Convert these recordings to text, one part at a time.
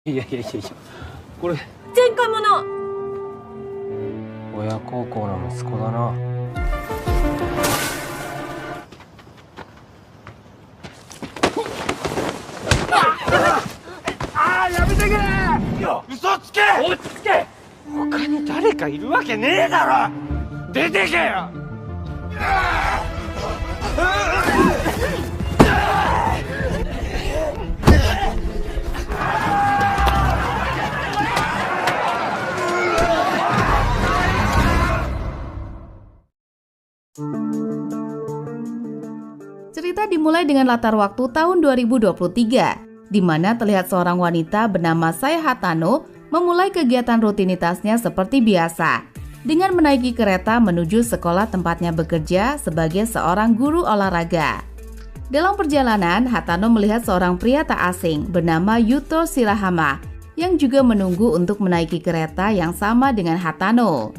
いやいやいやいや、これ前科者。親孝行の息子だな。やめてくれよ。嘘つけ。落ち着け。他に誰かいるわけねえだろ。出てけよ。Cerita dimulai dengan latar waktu tahun 2023, di mana terlihat seorang wanita bernama Saya Hatano memulai kegiatan rutinitasnya seperti biasa, dengan menaiki kereta menuju sekolah tempatnya bekerja sebagai seorang guru olahraga. Dalam perjalanan, Hatano melihat seorang pria tak asing bernama Yuto Shirahama, yang juga menunggu untuk menaiki kereta yang sama dengan Hatano.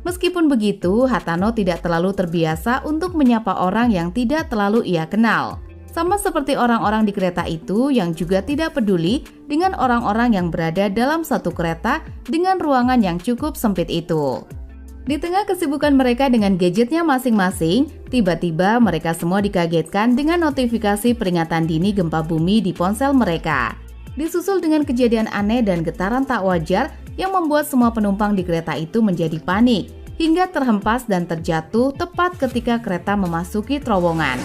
Meskipun begitu, Hatano tidak terlalu terbiasa untuk menyapa orang yang tidak terlalu ia kenal. Sama seperti orang-orang di kereta itu yang juga tidak peduli dengan orang-orang yang berada dalam satu kereta dengan ruangan yang cukup sempit itu. Di tengah kesibukan mereka dengan gadgetnya masing-masing, tiba-tiba mereka semua dikagetkan dengan notifikasi peringatan dini gempa bumi di ponsel mereka. Disusul dengan kejadian aneh dan getaran tak wajar yang membuat semua penumpang di kereta itu menjadi panik, hingga terhempas dan terjatuh tepat ketika kereta memasuki terowongan.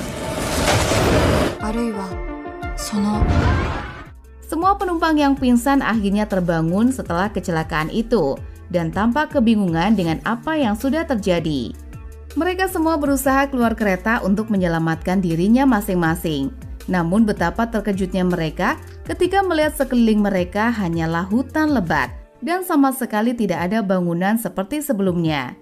Semua penumpang yang pingsan akhirnya terbangun setelah kecelakaan itu dan tampak kebingungan dengan apa yang sudah terjadi. Mereka semua berusaha keluar kereta untuk menyelamatkan dirinya masing-masing. Namun betapa terkejutnya mereka ketika melihat sekeliling mereka hanyalah hutan lebat dan sama sekali tidak ada bangunan seperti sebelumnya.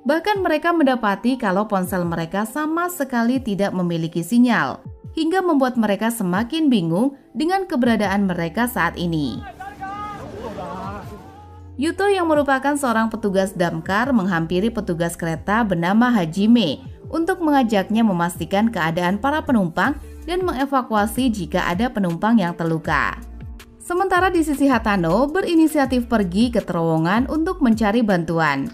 Bahkan mereka mendapati kalau ponsel mereka sama sekali tidak memiliki sinyal, hingga membuat mereka semakin bingung dengan keberadaan mereka saat ini. Yuto yang merupakan seorang petugas damkar menghampiri petugas kereta bernama Hajime untuk mengajaknya memastikan keadaan para penumpang dan mengevakuasi jika ada penumpang yang terluka. Sementara di sisi Hatano berinisiatif pergi ke terowongan untuk mencari bantuan.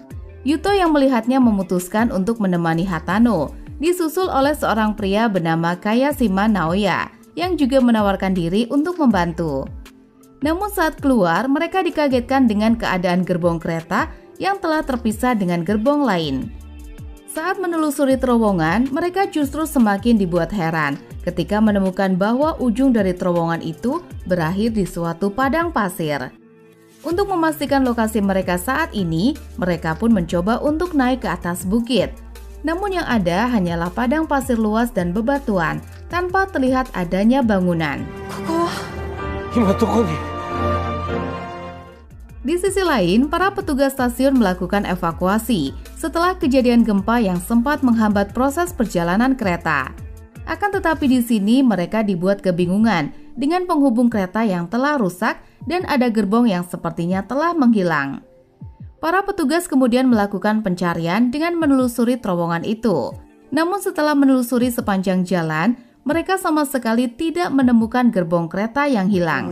Yuto yang melihatnya memutuskan untuk menemani Hatano, disusul oleh seorang pria bernama Kayashima Naoya yang juga menawarkan diri untuk membantu. Namun saat keluar, mereka dikagetkan dengan keadaan gerbong kereta yang telah terpisah dengan gerbong lain. Saat menelusuri terowongan, mereka justru semakin dibuat heran ketika menemukan bahwa ujung dari terowongan itu berakhir di suatu padang pasir. Untuk memastikan lokasi mereka saat ini, mereka pun mencoba untuk naik ke atas bukit. Namun yang ada hanyalah padang pasir luas dan bebatuan, tanpa terlihat adanya bangunan. Di sisi lain, para petugas stasiun melakukan evakuasi setelah kejadian gempa yang sempat menghambat proses perjalanan kereta. Akan tetapi di sini mereka dibuat kebingungan dengan penghubung kereta yang telah rusak dan ada gerbong yang sepertinya telah menghilang. Para petugas kemudian melakukan pencarian dengan menelusuri terowongan itu. Namun setelah menelusuri sepanjang jalan, mereka sama sekali tidak menemukan gerbong kereta yang hilang.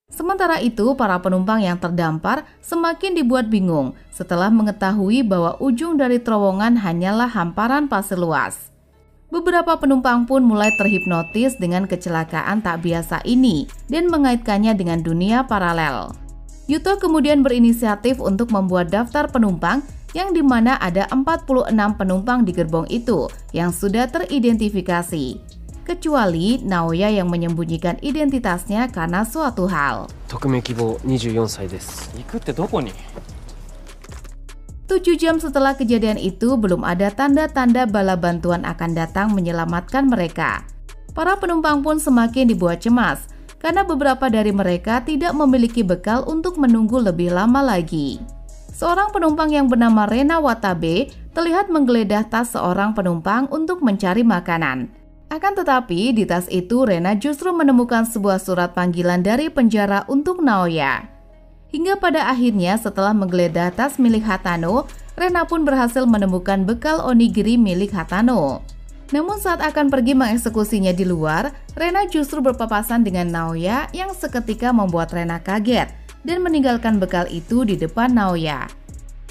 Sementara itu, para penumpang yang terdampar semakin dibuat bingung setelah mengetahui bahwa ujung dari terowongan hanyalah hamparan pasir luas. Beberapa penumpang pun mulai terhipnotis dengan kecelakaan tak biasa ini dan mengaitkannya dengan dunia paralel. Yuto kemudian berinisiatif untuk membuat daftar penumpang yang dimana ada 46 penumpang di gerbong itu yang sudah teridentifikasi. Kecuali Naoya yang menyembunyikan identitasnya karena suatu hal. 7 jam setelah kejadian itu, belum ada tanda-tanda bala bantuan akan datang menyelamatkan mereka. Para penumpang pun semakin dibuat cemas, karena beberapa dari mereka tidak memiliki bekal untuk menunggu lebih lama lagi. Seorang penumpang yang bernama Rena Watabe terlihat menggeledah tas seorang penumpang untuk mencari makanan. Akan tetapi, di tas itu Rena justru menemukan sebuah surat panggilan dari penjara untuk Naoya. Hingga pada akhirnya setelah menggeledah tas milik Hatano, Rena pun berhasil menemukan bekal onigiri milik Hatano. Namun saat akan pergi mengeksekusinya di luar, Rena justru berpapasan dengan Naoya yang seketika membuat Rena kaget dan meninggalkan bekal itu di depan Naoya.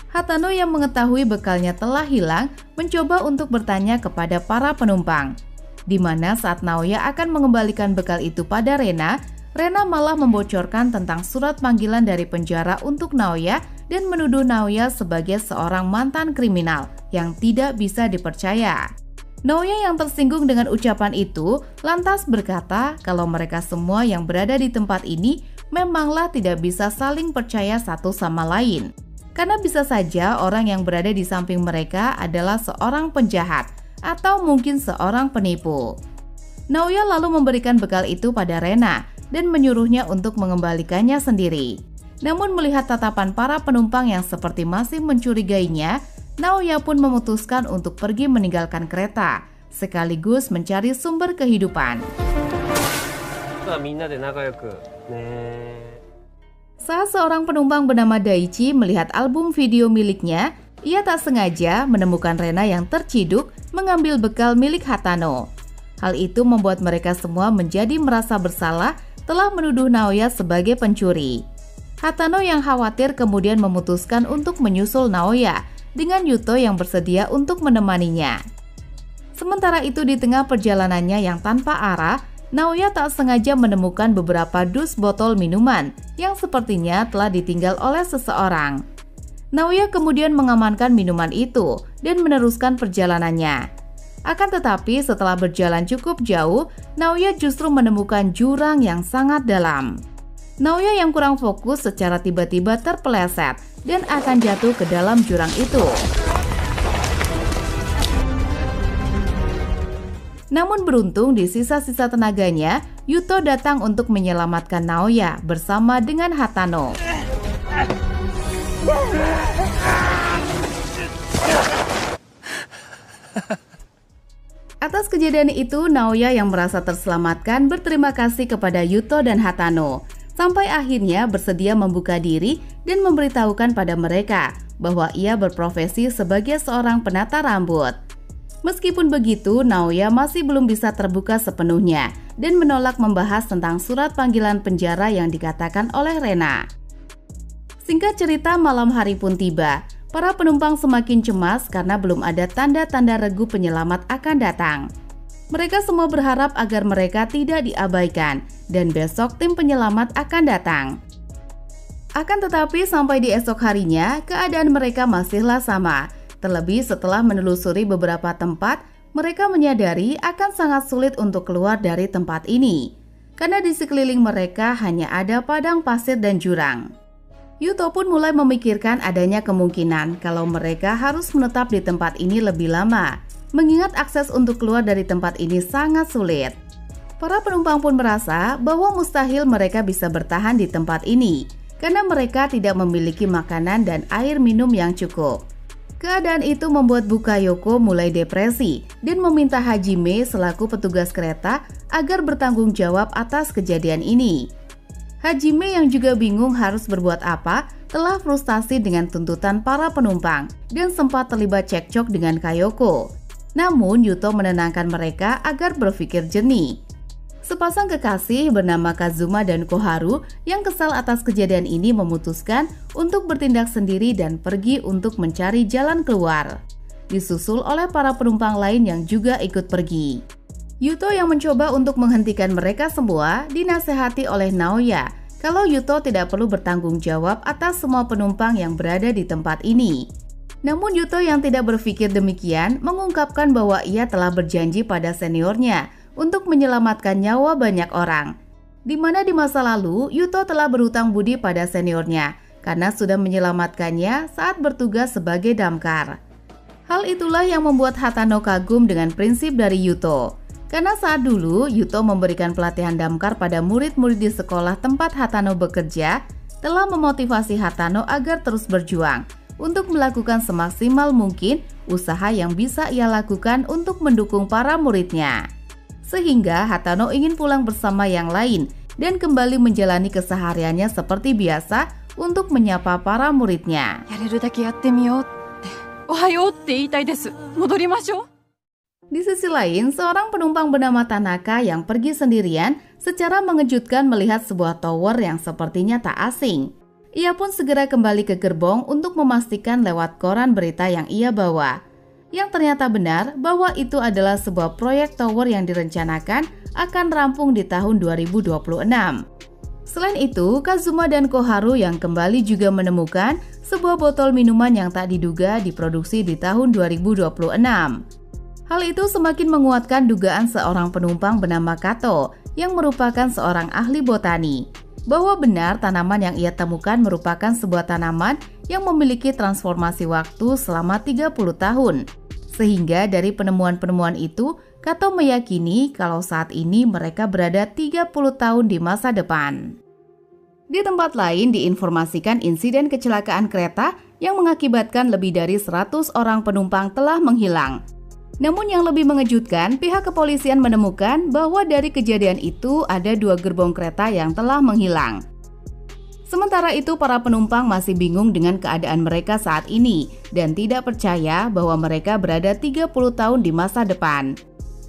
Hatano yang mengetahui bekalnya telah hilang mencoba untuk bertanya kepada para penumpang, di mana saat Naoya akan mengembalikan bekal itu pada Rena, Rena malah membocorkan tentang surat panggilan dari penjara untuk Naoya dan menuduh Naoya sebagai seorang mantan kriminal yang tidak bisa dipercaya. Naoya yang tersinggung dengan ucapan itu lantas berkata kalau mereka semua yang berada di tempat ini memanglah tidak bisa saling percaya satu sama lain. Karena bisa saja orang yang berada di samping mereka adalah seorang penjahat atau mungkin seorang penipu. Naoya lalu memberikan bekal itu pada Rena dan menyuruhnya untuk mengembalikannya sendiri. Namun melihat tatapan para penumpang yang seperti masih mencurigainya, Naoya pun memutuskan untuk pergi meninggalkan kereta, sekaligus mencari sumber kehidupan. Saat seorang penumpang bernama Daichi melihat album video miliknya, ia tak sengaja menemukan Rena yang terciduk mengambil bekal milik Hatano. Hal itu membuat mereka semua menjadi merasa bersalah telah menuduh Naoya sebagai pencuri. Hatano yang khawatir kemudian memutuskan untuk menyusul Naoya dengan Yuto yang bersedia untuk menemaninya. Sementara itu di tengah perjalanannya yang tanpa arah, Naoya tak sengaja menemukan beberapa dus botol minuman yang sepertinya telah ditinggal oleh seseorang. Naoya kemudian mengamankan minuman itu dan meneruskan perjalanannya. Akan tetapi setelah berjalan cukup jauh, Naoya justru menemukan jurang yang sangat dalam. Naoya yang kurang fokus secara tiba-tiba terpeleset dan akan jatuh ke dalam jurang itu. Namun beruntung di sisa-sisa tenaganya, Yuto datang untuk menyelamatkan Naoya bersama dengan Hatano. Atas kejadian itu, Naoya yang merasa terselamatkan berterima kasih kepada Yuto dan Hatano, sampai akhirnya bersedia membuka diri dan memberitahukan pada mereka bahwa ia berprofesi sebagai seorang penata rambut. Meskipun begitu, Naoya masih belum bisa terbuka sepenuhnya dan menolak membahas tentang surat panggilan penjara yang dikatakan oleh Rena. Singkat cerita, malam hari pun tiba. Para penumpang semakin cemas karena belum ada tanda-tanda regu penyelamat akan datang. Mereka semua berharap agar mereka tidak diabaikan dan besok tim penyelamat akan datang. Akan tetapi sampai di esok harinya, keadaan mereka masihlah sama. Terlebih setelah menelusuri beberapa tempat, mereka menyadari akan sangat sulit untuk keluar dari tempat ini. Karena di sekeliling mereka hanya ada padang pasir dan jurang. Yuto pun mulai memikirkan adanya kemungkinan kalau mereka harus menetap di tempat ini lebih lama, mengingat akses untuk keluar dari tempat ini sangat sulit. Para penumpang pun merasa bahwa mustahil mereka bisa bertahan di tempat ini, karena mereka tidak memiliki makanan dan air minum yang cukup. Keadaan itu membuat Bukayoko mulai depresi dan meminta Hajime selaku petugas kereta agar bertanggung jawab atas kejadian ini. Hajime yang juga bingung harus berbuat apa, telah frustasi dengan tuntutan para penumpang dan sempat terlibat cekcok dengan Kayoko. Namun Yuto menenangkan mereka agar berpikir jernih. Sepasang kekasih bernama Kazuma dan Koharu yang kesal atas kejadian ini memutuskan untuk bertindak sendiri dan pergi untuk mencari jalan keluar. Disusul oleh para penumpang lain yang juga ikut pergi. Yuto yang mencoba untuk menghentikan mereka semua dinasehati oleh Naoya kalau Yuto tidak perlu bertanggung jawab atas semua penumpang yang berada di tempat ini. Namun Yuto yang tidak berpikir demikian mengungkapkan bahwa ia telah berjanji pada seniornya untuk menyelamatkan nyawa banyak orang. Di mana di masa lalu Yuto telah berhutang budi pada seniornya karena sudah menyelamatkannya saat bertugas sebagai damkar. Hal itulah yang membuat Hatano kagum dengan prinsip dari Yuto. Karena saat dulu Yuto memberikan pelatihan damkar pada murid-murid di sekolah tempat Hatano bekerja, telah memotivasi Hatano agar terus berjuang untuk melakukan semaksimal mungkin usaha yang bisa ia lakukan untuk mendukung para muridnya. Sehingga Hatano ingin pulang bersama yang lain dan kembali menjalani kesehariannya seperti biasa untuk menyapa para muridnya. Di sisi lain, seorang penumpang bernama Tanaka yang pergi sendirian secara mengejutkan melihat sebuah tower yang sepertinya tak asing. Ia pun segera kembali ke gerbong untuk memastikan lewat koran berita yang ia bawa. Yang ternyata benar bahwa itu adalah sebuah proyek tower yang direncanakan akan rampung di tahun 2026. Selain itu, Kazuma dan Koharu yang kembali juga menemukan sebuah botol minuman yang tak diduga diproduksi di tahun 2026. Hal itu semakin menguatkan dugaan seorang penumpang bernama Kato yang merupakan seorang ahli botani, bahwa benar tanaman yang ia temukan merupakan sebuah tanaman yang memiliki transformasi waktu selama 30 tahun. Sehingga dari penemuan-penemuan itu, Kato meyakini kalau saat ini mereka berada 30 tahun di masa depan. Di tempat lain diinformasikan insiden kecelakaan kereta yang mengakibatkan lebih dari 100 orang penumpang telah menghilang. Namun yang lebih mengejutkan, pihak kepolisian menemukan bahwa dari kejadian itu ada 2 gerbong kereta yang telah menghilang. Sementara itu para penumpang masih bingung dengan keadaan mereka saat ini dan tidak percaya bahwa mereka berada 30 tahun di masa depan.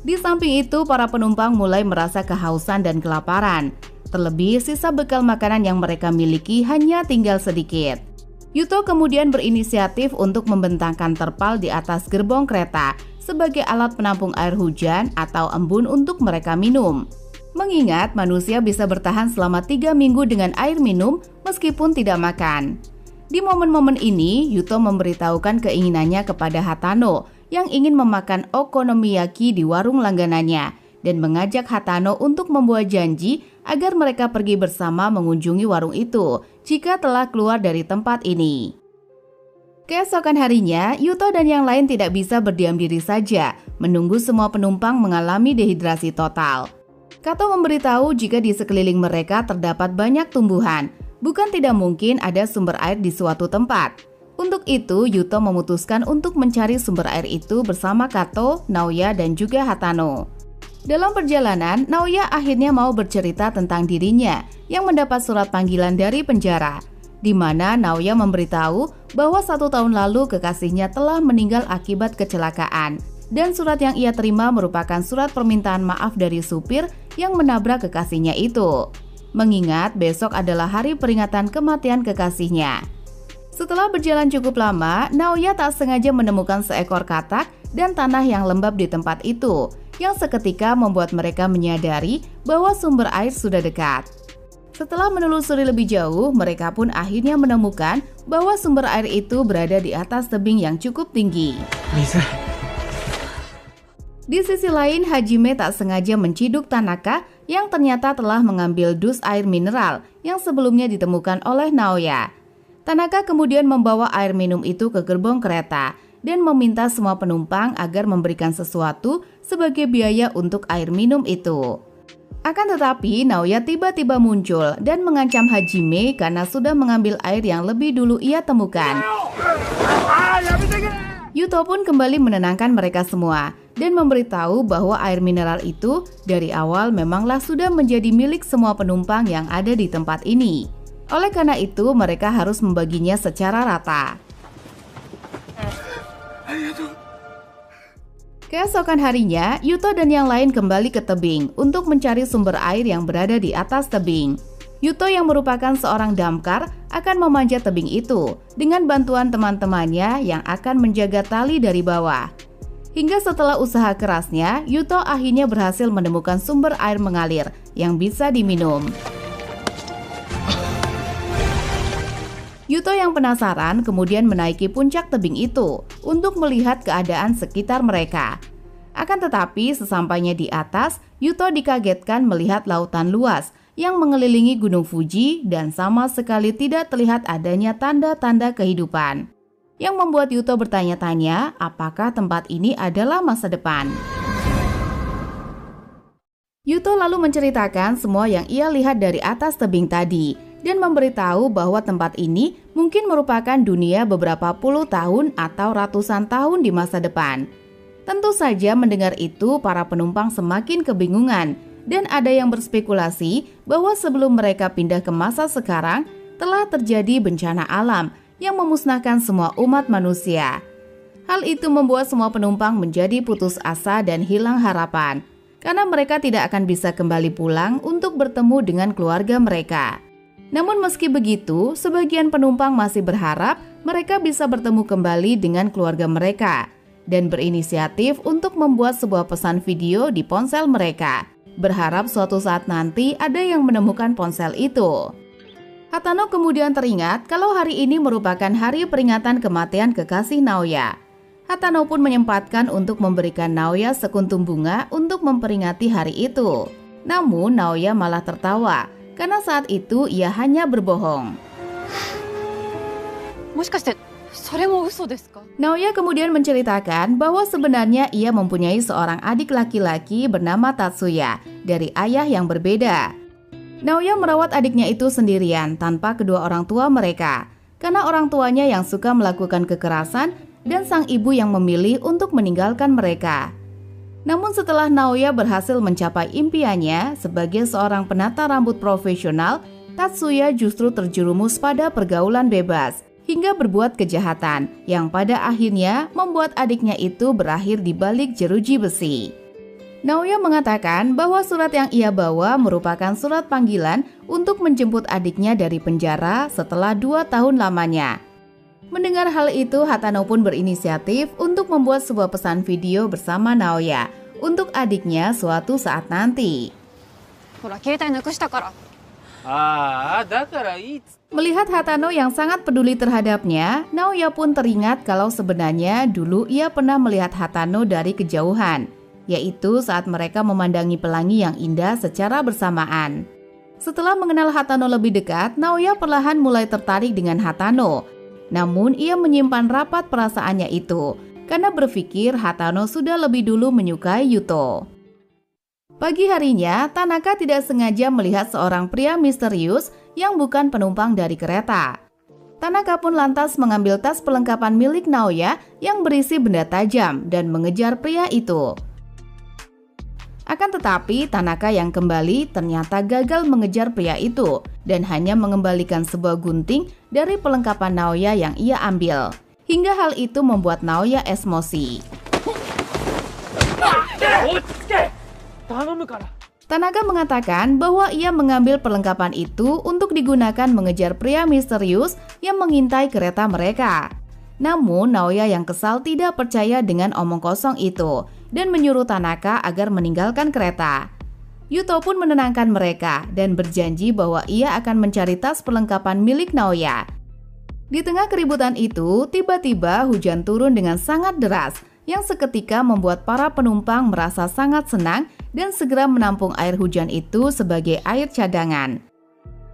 Di samping itu, para penumpang mulai merasa kehausan dan kelaparan. Terlebih, sisa bekal makanan yang mereka miliki hanya tinggal sedikit. Yuto kemudian berinisiatif untuk membentangkan terpal di atas gerbong kereta sebagai alat penampung air hujan atau embun untuk mereka minum. Mengingat manusia bisa bertahan selama 3 minggu dengan air minum meskipun tidak makan. Di momen-momen ini, Yuto memberitahukan keinginannya kepada Hatano yang ingin memakan okonomiyaki di warung langganannya dan mengajak Hatano untuk membuat janji agar mereka pergi bersama mengunjungi warung itu jika telah keluar dari tempat ini. Keesokan harinya, Yuto dan yang lain tidak bisa berdiam diri saja menunggu semua penumpang mengalami dehidrasi total. Kato memberitahu jika di sekeliling mereka terdapat banyak tumbuhan, bukan tidak mungkin ada sumber air di suatu tempat. Untuk itu, Yuto memutuskan untuk mencari sumber air itu bersama Kato, Naoya, dan juga Hatano. Dalam perjalanan, Naoya akhirnya mau bercerita tentang dirinya yang mendapat surat panggilan dari penjara, di mana Naoya memberitahu bahwa 1 tahun lalu kekasihnya telah meninggal akibat kecelakaan, dan surat yang ia terima merupakan surat permintaan maaf dari supir yang menabrak kekasihnya itu. Mengingat besok adalah hari peringatan kematian kekasihnya. Setelah berjalan cukup lama, Naoya tak sengaja menemukan seekor katak dan tanah yang lembab di tempat itu, yang seketika membuat mereka menyadari bahwa sumber air sudah dekat. Setelah menelusuri lebih jauh, mereka pun akhirnya menemukan bahwa sumber air itu berada di atas tebing yang cukup tinggi. Bisa. Di sisi lain, Hajime tak sengaja menciduk Tanaka yang ternyata telah mengambil dus air mineral yang sebelumnya ditemukan oleh Naoya. Tanaka kemudian membawa air minum itu ke gerbong kereta dan meminta semua penumpang agar memberikan sesuatu sebagai biaya untuk air minum itu. Akan tetapi, Naoya tiba-tiba muncul dan mengancam Hajime karena sudah mengambil air yang lebih dulu ia temukan. Yuto pun kembali menenangkan mereka semua dan memberitahu bahwa air mineral itu dari awal memanglah sudah menjadi milik semua penumpang yang ada di tempat ini. Oleh karena itu, mereka harus membaginya secara rata. Keesokan harinya, Yuto dan yang lain kembali ke tebing untuk mencari sumber air yang berada di atas tebing. Yuto yang merupakan seorang damkar akan memanjat tebing itu dengan bantuan teman-temannya yang akan menjaga tali dari bawah. Hingga setelah usaha kerasnya, Yuto akhirnya berhasil menemukan sumber air mengalir yang bisa diminum. Yuto yang penasaran kemudian menaiki puncak tebing itu untuk melihat keadaan sekitar mereka. Akan tetapi sesampainya di atas, Yuto dikagetkan melihat lautan luas yang mengelilingi Gunung Fuji dan sama sekali tidak terlihat adanya tanda-tanda kehidupan. Yang membuat Yuto bertanya-tanya apakah tempat ini adalah masa depan. Yuto lalu menceritakan semua yang ia lihat dari atas tebing tadi dan memberitahu bahwa tempat ini mungkin merupakan dunia beberapa puluh tahun atau ratusan tahun di masa depan. Tentu saja mendengar itu para penumpang semakin kebingungan dan ada yang berspekulasi bahwa sebelum mereka pindah ke masa sekarang telah terjadi bencana alam yang memusnahkan semua umat manusia. Hal itu membuat semua penumpang menjadi putus asa dan hilang harapan, karena mereka tidak akan bisa kembali pulang untuk bertemu dengan keluarga mereka. Namun meski begitu, sebagian penumpang masih berharap mereka bisa bertemu kembali dengan keluarga mereka dan berinisiatif untuk membuat sebuah pesan video di ponsel mereka, berharap suatu saat nanti ada yang menemukan ponsel itu. Hatano kemudian teringat kalau hari ini merupakan hari peringatan kematian kekasih Naoya. Hatano pun menyempatkan untuk memberikan Naoya sekuntum bunga untuk memperingati hari itu. Namun Naoya malah tertawa karena saat itu ia hanya berbohong. Naoya kemudian menceritakan bahwa sebenarnya ia mempunyai seorang adik laki-laki bernama Tatsuya dari ayah yang berbeda. Naoya merawat adiknya itu sendirian tanpa kedua orang tua mereka, karena orang tuanya yang suka melakukan kekerasan dan sang ibu yang memilih untuk meninggalkan mereka. Namun setelah Naoya berhasil mencapai impiannya sebagai seorang penata rambut profesional, Tatsuya justru terjerumus pada pergaulan bebas hingga berbuat kejahatan yang pada akhirnya membuat adiknya itu berakhir di balik jeruji besi. Naoya mengatakan bahwa surat yang ia bawa merupakan surat panggilan untuk menjemput adiknya dari penjara setelah 2 tahun lamanya. Mendengar hal itu, Hatano pun berinisiatif untuk membuat sebuah pesan video bersama Naoya untuk adiknya suatu saat nanti. Melihat Hatano yang sangat peduli terhadapnya, Naoya pun teringat kalau sebenarnya dulu ia pernah melihat Hatano dari kejauhan, yaitu saat mereka memandangi pelangi yang indah secara bersamaan. Setelah mengenal Hatano lebih dekat, Naoya perlahan mulai tertarik dengan Hatano. Namun ia menyimpan rapat perasaannya itu karena berpikir Hatano sudah lebih dulu menyukai Yuto. Pagi harinya, Tanaka tidak sengaja melihat seorang pria misterius yang bukan penumpang dari kereta. Tanaka pun lantas mengambil tas perlengkapan milik Naoya yang berisi benda tajam dan mengejar pria itu. Akan tetapi, Tanaka yang kembali ternyata gagal mengejar pria itu dan hanya mengembalikan sebuah gunting dari perlengkapan Naoya yang ia ambil. Hingga hal itu membuat Naoya emosi. Tanaka mengatakan bahwa ia mengambil perlengkapan itu untuk digunakan mengejar pria misterius yang mengintai kereta mereka. Namun Naoya yang kesal tidak percaya dengan omong kosong itu dan menyuruh Tanaka agar meninggalkan kereta. Yuto pun menenangkan mereka dan berjanji bahwa ia akan mencari tas perlengkapan milik Naoya. Di tengah keributan itu, tiba-tiba hujan turun dengan sangat deras yang seketika membuat para penumpang merasa sangat senang dan segera menampung air hujan itu sebagai air cadangan.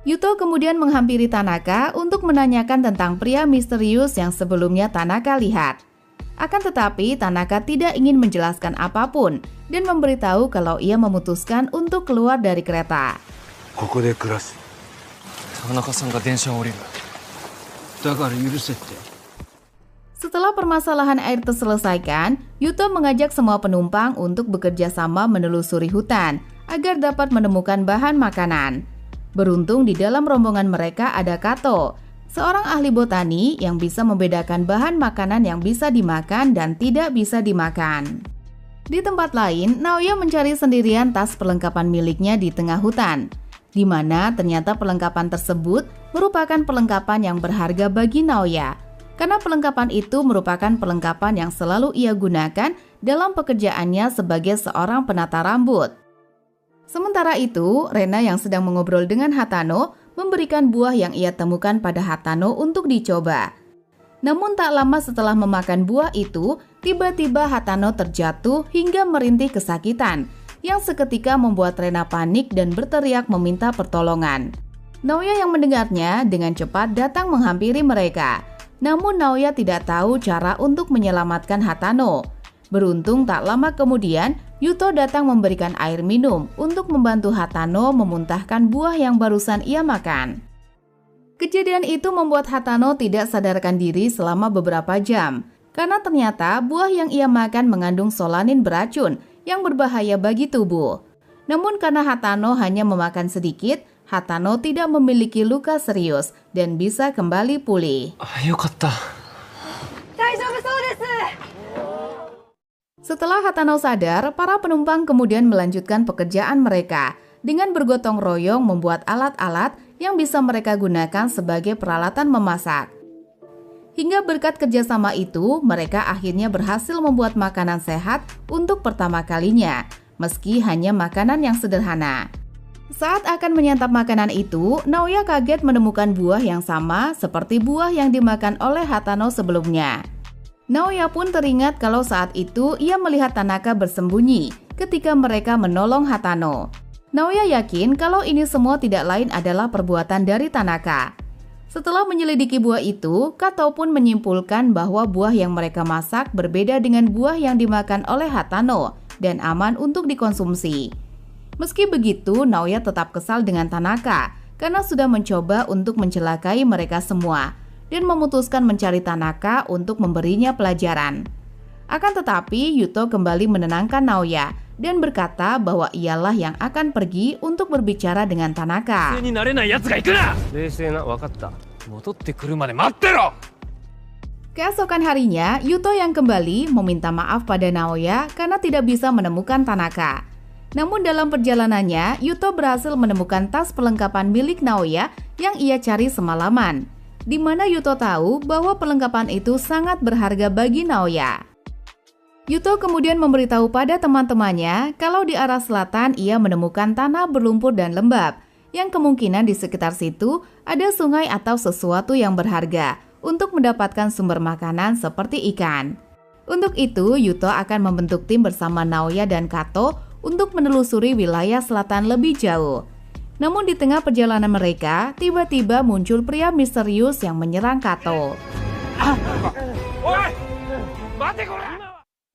Yuto kemudian menghampiri Tanaka untuk menanyakan tentang pria misterius yang sebelumnya Tanaka lihat. Akan tetapi, Tanaka tidak ingin menjelaskan apapun dan memberitahu kalau ia memutuskan untuk keluar dari kereta. Setelah permasalahan air terselesaikan, Yuto mengajak semua penumpang untuk bekerja sama menelusuri hutan agar dapat menemukan bahan makanan. Beruntung di dalam rombongan mereka ada Kato, seorang ahli botani yang bisa membedakan bahan makanan yang bisa dimakan dan tidak bisa dimakan. Di tempat lain, Naoya mencari sendirian tas perlengkapan miliknya di tengah hutan, di mana ternyata perlengkapan tersebut merupakan perlengkapan yang berharga bagi Naoya, karena perlengkapan itu merupakan perlengkapan yang selalu ia gunakan dalam pekerjaannya sebagai seorang penata rambut. Sementara itu, Rena yang sedang mengobrol dengan Hatano memberikan buah yang ia temukan pada Hatano untuk dicoba. Namun tak lama setelah memakan buah itu, tiba-tiba Hatano terjatuh hingga merintih kesakitan, yang seketika membuat Rena panik dan berteriak meminta pertolongan. Naoya yang mendengarnya dengan cepat datang menghampiri mereka. Namun Naoya tidak tahu cara untuk menyelamatkan Hatano. Beruntung tak lama kemudian, Yuto datang memberikan air minum untuk membantu Hatano memuntahkan buah yang barusan ia makan. Kejadian itu membuat Hatano tidak sadarkan diri selama beberapa jam, karena ternyata buah yang ia makan mengandung solanin beracun yang berbahaya bagi tubuh. Namun karena Hatano hanya memakan sedikit, Hatano tidak memiliki luka serius dan bisa kembali pulih. よかった。大丈夫そうです。Setelah Hatano sadar, para penumpang kemudian melanjutkan pekerjaan mereka dengan bergotong royong membuat alat-alat yang bisa mereka gunakan sebagai peralatan memasak. Hingga berkat kerjasama itu, mereka akhirnya berhasil membuat makanan sehat untuk pertama kalinya, meski hanya makanan yang sederhana. Saat akan menyantap makanan itu, Naoya kaget menemukan buah yang sama seperti buah yang dimakan oleh Hatano sebelumnya. Naoya pun teringat kalau saat itu ia melihat Tanaka bersembunyi ketika mereka menolong Hatano. Naoya yakin kalau ini semua tidak lain adalah perbuatan dari Tanaka. Setelah menyelidiki buah itu, Kato pun menyimpulkan bahwa buah yang mereka masak berbeda dengan buah yang dimakan oleh Hatano dan aman untuk dikonsumsi. Meski begitu, Naoya tetap kesal dengan Tanaka karena sudah mencoba untuk mencelakai mereka semua dan memutuskan mencari Tanaka untuk memberinya pelajaran. Akan tetapi, Yuto kembali menenangkan Naoya dan berkata bahwa ialah yang akan pergi untuk berbicara dengan Tanaka. Keesokan harinya, Yuto yang kembali meminta maaf pada Naoya karena tidak bisa menemukan Tanaka. Namun dalam perjalanannya, Yuto berhasil menemukan tas perlengkapan milik Naoya yang ia cari semalaman, di mana Yuto tahu bahwa perlengkapan itu sangat berharga bagi Naoya. Yuto kemudian memberitahu pada teman-temannya kalau di arah selatan ia menemukan tanah berlumpur dan lembab, yang kemungkinan di sekitar situ ada sungai atau sesuatu yang berharga untuk mendapatkan sumber makanan seperti ikan. Untuk itu, Yuto akan membentuk tim bersama Naoya dan Kato untuk menelusuri wilayah selatan lebih jauh. Namun di tengah perjalanan mereka, tiba-tiba muncul pria misterius yang menyerang Kato.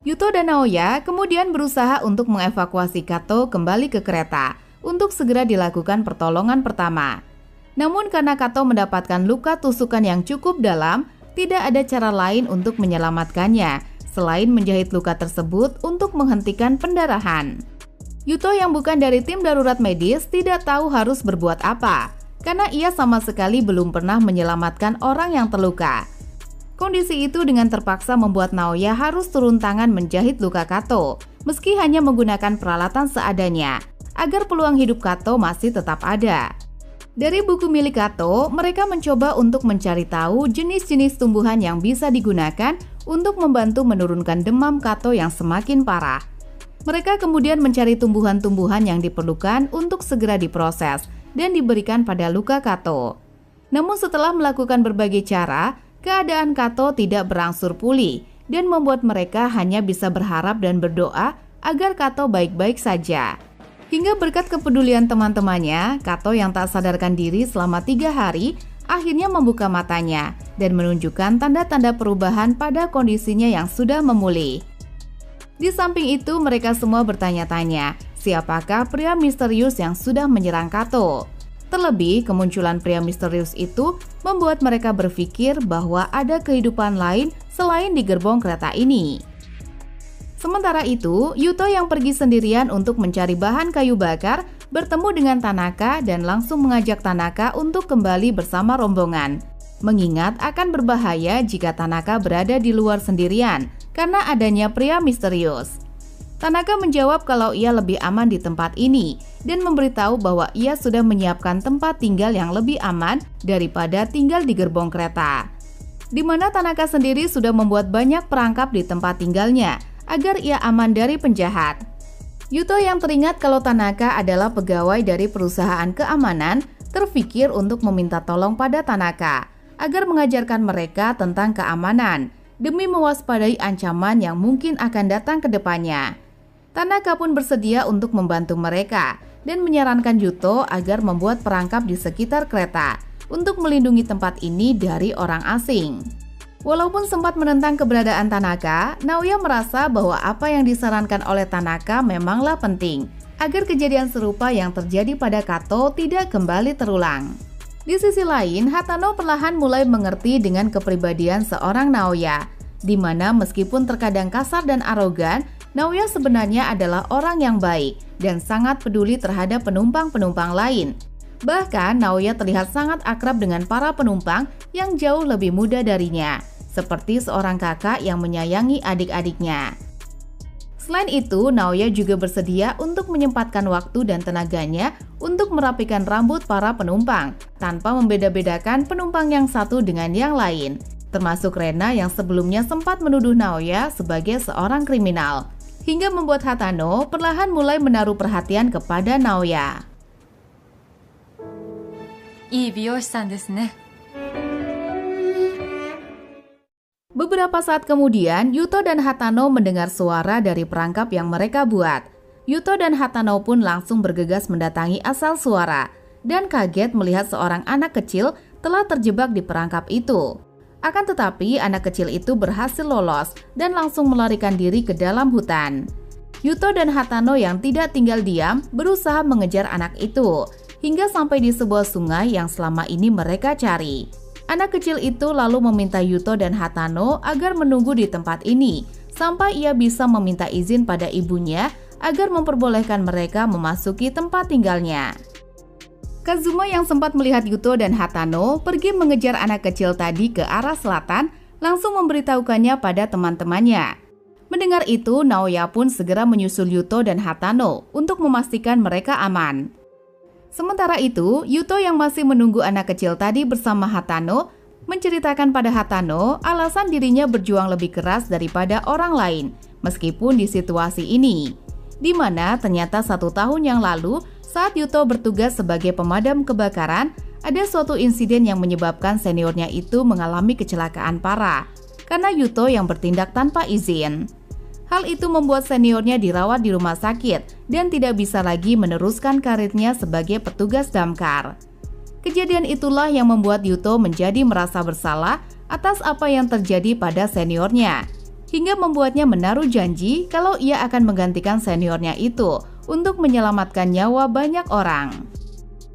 Yuto dan Naoya kemudian berusaha untuk mengevakuasi Kato kembali ke kereta untuk segera dilakukan pertolongan pertama. Namun karena Kato mendapatkan luka tusukan yang cukup dalam, tidak ada cara lain untuk menyelamatkannya selain menjahit luka tersebut untuk menghentikan pendarahan. Yuto yang bukan dari tim darurat medis tidak tahu harus berbuat apa, karena ia sama sekali belum pernah menyelamatkan orang yang terluka. Kondisi itu dengan terpaksa membuat Naoya harus turun tangan menjahit luka Kato, meski hanya menggunakan peralatan seadanya, agar peluang hidup Kato masih tetap ada. Dari buku milik Kato, mereka mencoba untuk mencari tahu jenis-jenis tumbuhan yang bisa digunakan untuk membantu menurunkan demam Kato yang semakin parah. Mereka kemudian mencari tumbuhan-tumbuhan yang diperlukan untuk segera diproses dan diberikan pada luka Kato. Namun setelah melakukan berbagai cara, keadaan Kato tidak berangsur pulih dan membuat mereka hanya bisa berharap dan berdoa agar Kato baik-baik saja. Hingga berkat kepedulian teman-temannya, Kato yang tak sadarkan diri selama 3 hari akhirnya membuka matanya dan menunjukkan tanda-tanda perubahan pada kondisinya yang sudah memulih. Di samping itu, mereka semua bertanya-tanya, siapakah pria misterius yang sudah menyerang Kato? Terlebih, kemunculan pria misterius itu membuat mereka berpikir bahwa ada kehidupan lain selain di gerbong kereta ini. Sementara itu, Yuto yang pergi sendirian untuk mencari bahan kayu bakar bertemu dengan Tanaka dan langsung mengajak Tanaka untuk kembali bersama rombongan. Mengingat akan berbahaya jika Tanaka berada di luar sendirian karena adanya pria misterius. Tanaka menjawab kalau ia lebih aman di tempat ini dan memberitahu bahwa ia sudah menyiapkan tempat tinggal yang lebih aman daripada tinggal di gerbong kereta. Di mana Tanaka sendiri sudah membuat banyak perangkap di tempat tinggalnya agar ia aman dari penjahat. Yuto yang teringat kalau Tanaka adalah pegawai dari perusahaan keamanan, terpikir untuk meminta tolong pada Tanaka agar mengajarkan mereka tentang keamanan demi mewaspadai ancaman yang mungkin akan datang ke depannya. Tanaka pun bersedia untuk membantu mereka dan menyarankan Yuto agar membuat perangkap di sekitar kereta untuk melindungi tempat ini dari orang asing. Walaupun sempat menentang keberadaan Tanaka, Naoya merasa bahwa apa yang disarankan oleh Tanaka memanglah penting agar kejadian serupa yang terjadi pada Kato tidak kembali terulang. Di sisi lain, Hatano perlahan mulai mengerti dengan kepribadian seorang Naoya, di mana meskipun terkadang kasar dan arogan, Naoya sebenarnya adalah orang yang baik dan sangat peduli terhadap penumpang-penumpang lain. Bahkan Naoya terlihat sangat akrab dengan para penumpang yang jauh lebih muda darinya, seperti seorang kakak yang menyayangi adik-adiknya. Selain itu, Naoya juga bersedia untuk menyempatkan waktu dan tenaganya untuk merapikan rambut para penumpang, tanpa membeda-bedakan penumpang yang satu dengan yang lain, termasuk Rena yang sebelumnya sempat menuduh Naoya sebagai seorang kriminal, hingga membuat Hatano perlahan mulai menaruh perhatian kepada Naoya. いい美容師さんですね。 Beberapa saat kemudian, Yuto dan Hatano mendengar suara dari perangkap yang mereka buat. Yuto dan Hatano pun langsung bergegas mendatangi asal suara dan kaget melihat seorang anak kecil telah terjebak di perangkap itu. Akan tetapi, anak kecil itu berhasil lolos dan langsung melarikan diri ke dalam hutan. Yuto dan Hatano yang tidak tinggal diam berusaha mengejar anak itu hingga sampai di sebuah sungai yang selama ini mereka cari. Anak kecil itu lalu meminta Yuto dan Hatano agar menunggu di tempat ini sampai ia bisa meminta izin pada ibunya agar memperbolehkan mereka memasuki tempat tinggalnya. Kazuma yang sempat melihat Yuto dan Hatano pergi mengejar anak kecil tadi ke arah selatan langsung memberitahukannya pada teman-temannya. Mendengar itu, Naoya pun segera menyusul Yuto dan Hatano untuk memastikan mereka aman. Sementara itu, Yuto yang masih menunggu anak kecil tadi bersama Hatano menceritakan pada Hatano alasan dirinya berjuang lebih keras daripada orang lain meskipun di situasi ini, di mana ternyata 1 tahun yang lalu saat Yuto bertugas sebagai pemadam kebakaran, ada suatu insiden yang menyebabkan seniornya itu mengalami kecelakaan parah karena Yuto yang bertindak tanpa izin. Hal itu membuat seniornya dirawat di rumah sakit dan tidak bisa lagi meneruskan karirnya sebagai petugas damkar. Kejadian itulah yang membuat Yuto menjadi merasa bersalah atas apa yang terjadi pada seniornya, hingga membuatnya menaruh janji kalau ia akan menggantikan seniornya itu untuk menyelamatkan nyawa banyak orang.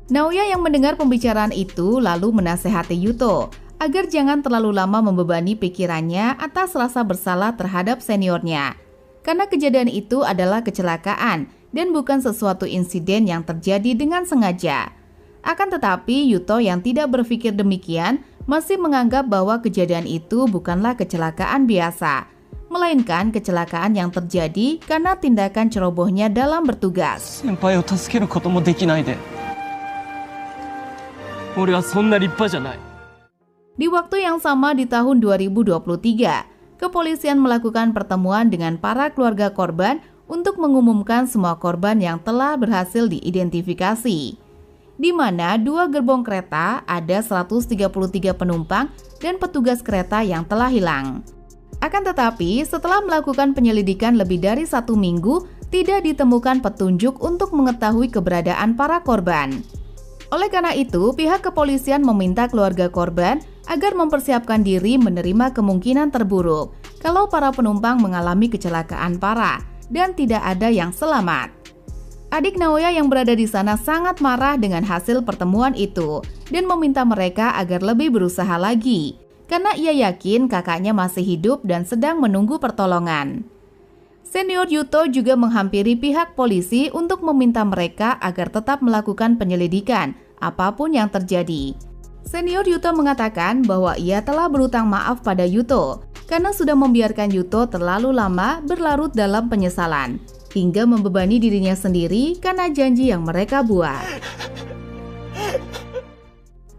Naoya yang mendengar pembicaraan itu lalu menasehati Yuto agar jangan terlalu lama membebani pikirannya atas rasa bersalah terhadap seniornya. Karena kejadian itu adalah kecelakaan dan bukan sesuatu insiden yang terjadi dengan sengaja. Akan tetapi, Yuto yang tidak berpikir demikian masih menganggap bahwa kejadian itu bukanlah kecelakaan biasa, melainkan kecelakaan yang terjadi karena tindakan cerobohnya dalam bertugas. 先輩を助けることもできないで。俺はそんな立派じゃない。 Di waktu yang sama di tahun 2023, kepolisian melakukan pertemuan dengan para keluarga korban untuk mengumumkan semua korban yang telah berhasil diidentifikasi, di mana 2 gerbong kereta ada 133 penumpang dan petugas kereta yang telah hilang. Akan tetapi, setelah melakukan penyelidikan lebih dari 1 minggu, tidak ditemukan petunjuk untuk mengetahui keberadaan para korban. Oleh karena itu, pihak kepolisian meminta keluarga korban agar mempersiapkan diri menerima kemungkinan terburuk kalau para penumpang mengalami kecelakaan parah dan tidak ada yang selamat. Adik Naoya yang berada di sana sangat marah dengan hasil pertemuan itu dan meminta mereka agar lebih berusaha lagi karena ia yakin kakaknya masih hidup dan sedang menunggu pertolongan. Senior Yuto juga menghampiri pihak polisi untuk meminta mereka agar tetap melakukan penyelidikan apapun yang terjadi. Senior Yuto mengatakan bahwa ia telah berutang maaf pada Yuto karena sudah membiarkan Yuto terlalu lama berlarut dalam penyesalan hingga membebani dirinya sendiri karena janji yang mereka buat.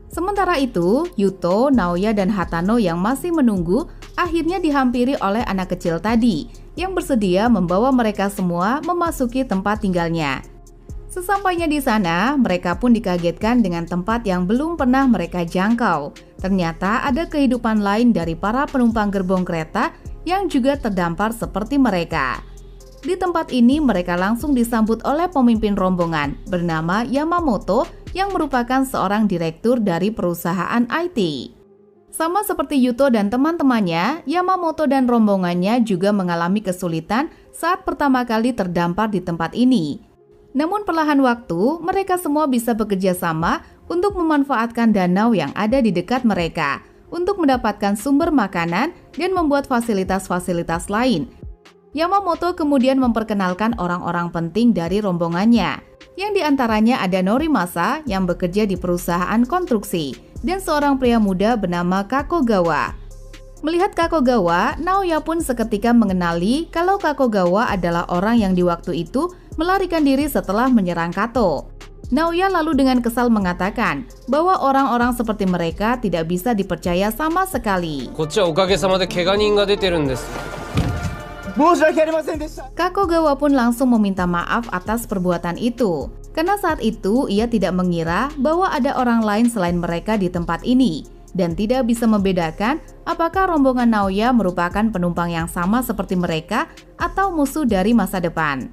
Sementara itu, Yuto, Naoya, dan Hatano yang masih menunggu akhirnya dihampiri oleh anak kecil tadi yang bersedia membawa mereka semua memasuki tempat tinggalnya. Sesampainya di sana, mereka pun dikagetkan dengan tempat yang belum pernah mereka jangkau. Ternyata ada kehidupan lain dari para penumpang gerbong kereta yang juga terdampar seperti mereka. Di tempat ini mereka langsung disambut oleh pemimpin rombongan bernama Yamamoto yang merupakan seorang direktur dari perusahaan IT. Sama seperti Yuto dan teman-temannya, Yamamoto dan rombongannya juga mengalami kesulitan saat pertama kali terdampar di tempat ini. Namun perlahan waktu, mereka semua bisa bekerja sama untuk memanfaatkan danau yang ada di dekat mereka untuk mendapatkan sumber makanan dan membuat fasilitas-fasilitas lain. Yamamoto kemudian memperkenalkan orang-orang penting dari rombongannya, yang diantaranya ada Norimasa yang bekerja di perusahaan konstruksi dan seorang pria muda bernama Kakogawa. Melihat Kakogawa, Naoya pun seketika mengenali kalau Kakogawa adalah orang yang di waktu itu melarikan diri setelah menyerang Kato. Naoya lalu dengan kesal mengatakan bahwa orang-orang seperti mereka tidak bisa dipercaya sama sekali. こっちはおかげさまで怪我人が出てるんです。申し訳ありませんでした。 Kakogawa pun langsung meminta maaf atas perbuatan itu. Karena saat itu ia tidak mengira bahwa ada orang lain selain mereka di tempat ini dan tidak bisa membedakan apakah rombongan Naoya merupakan penumpang yang sama seperti mereka atau musuh dari masa depan.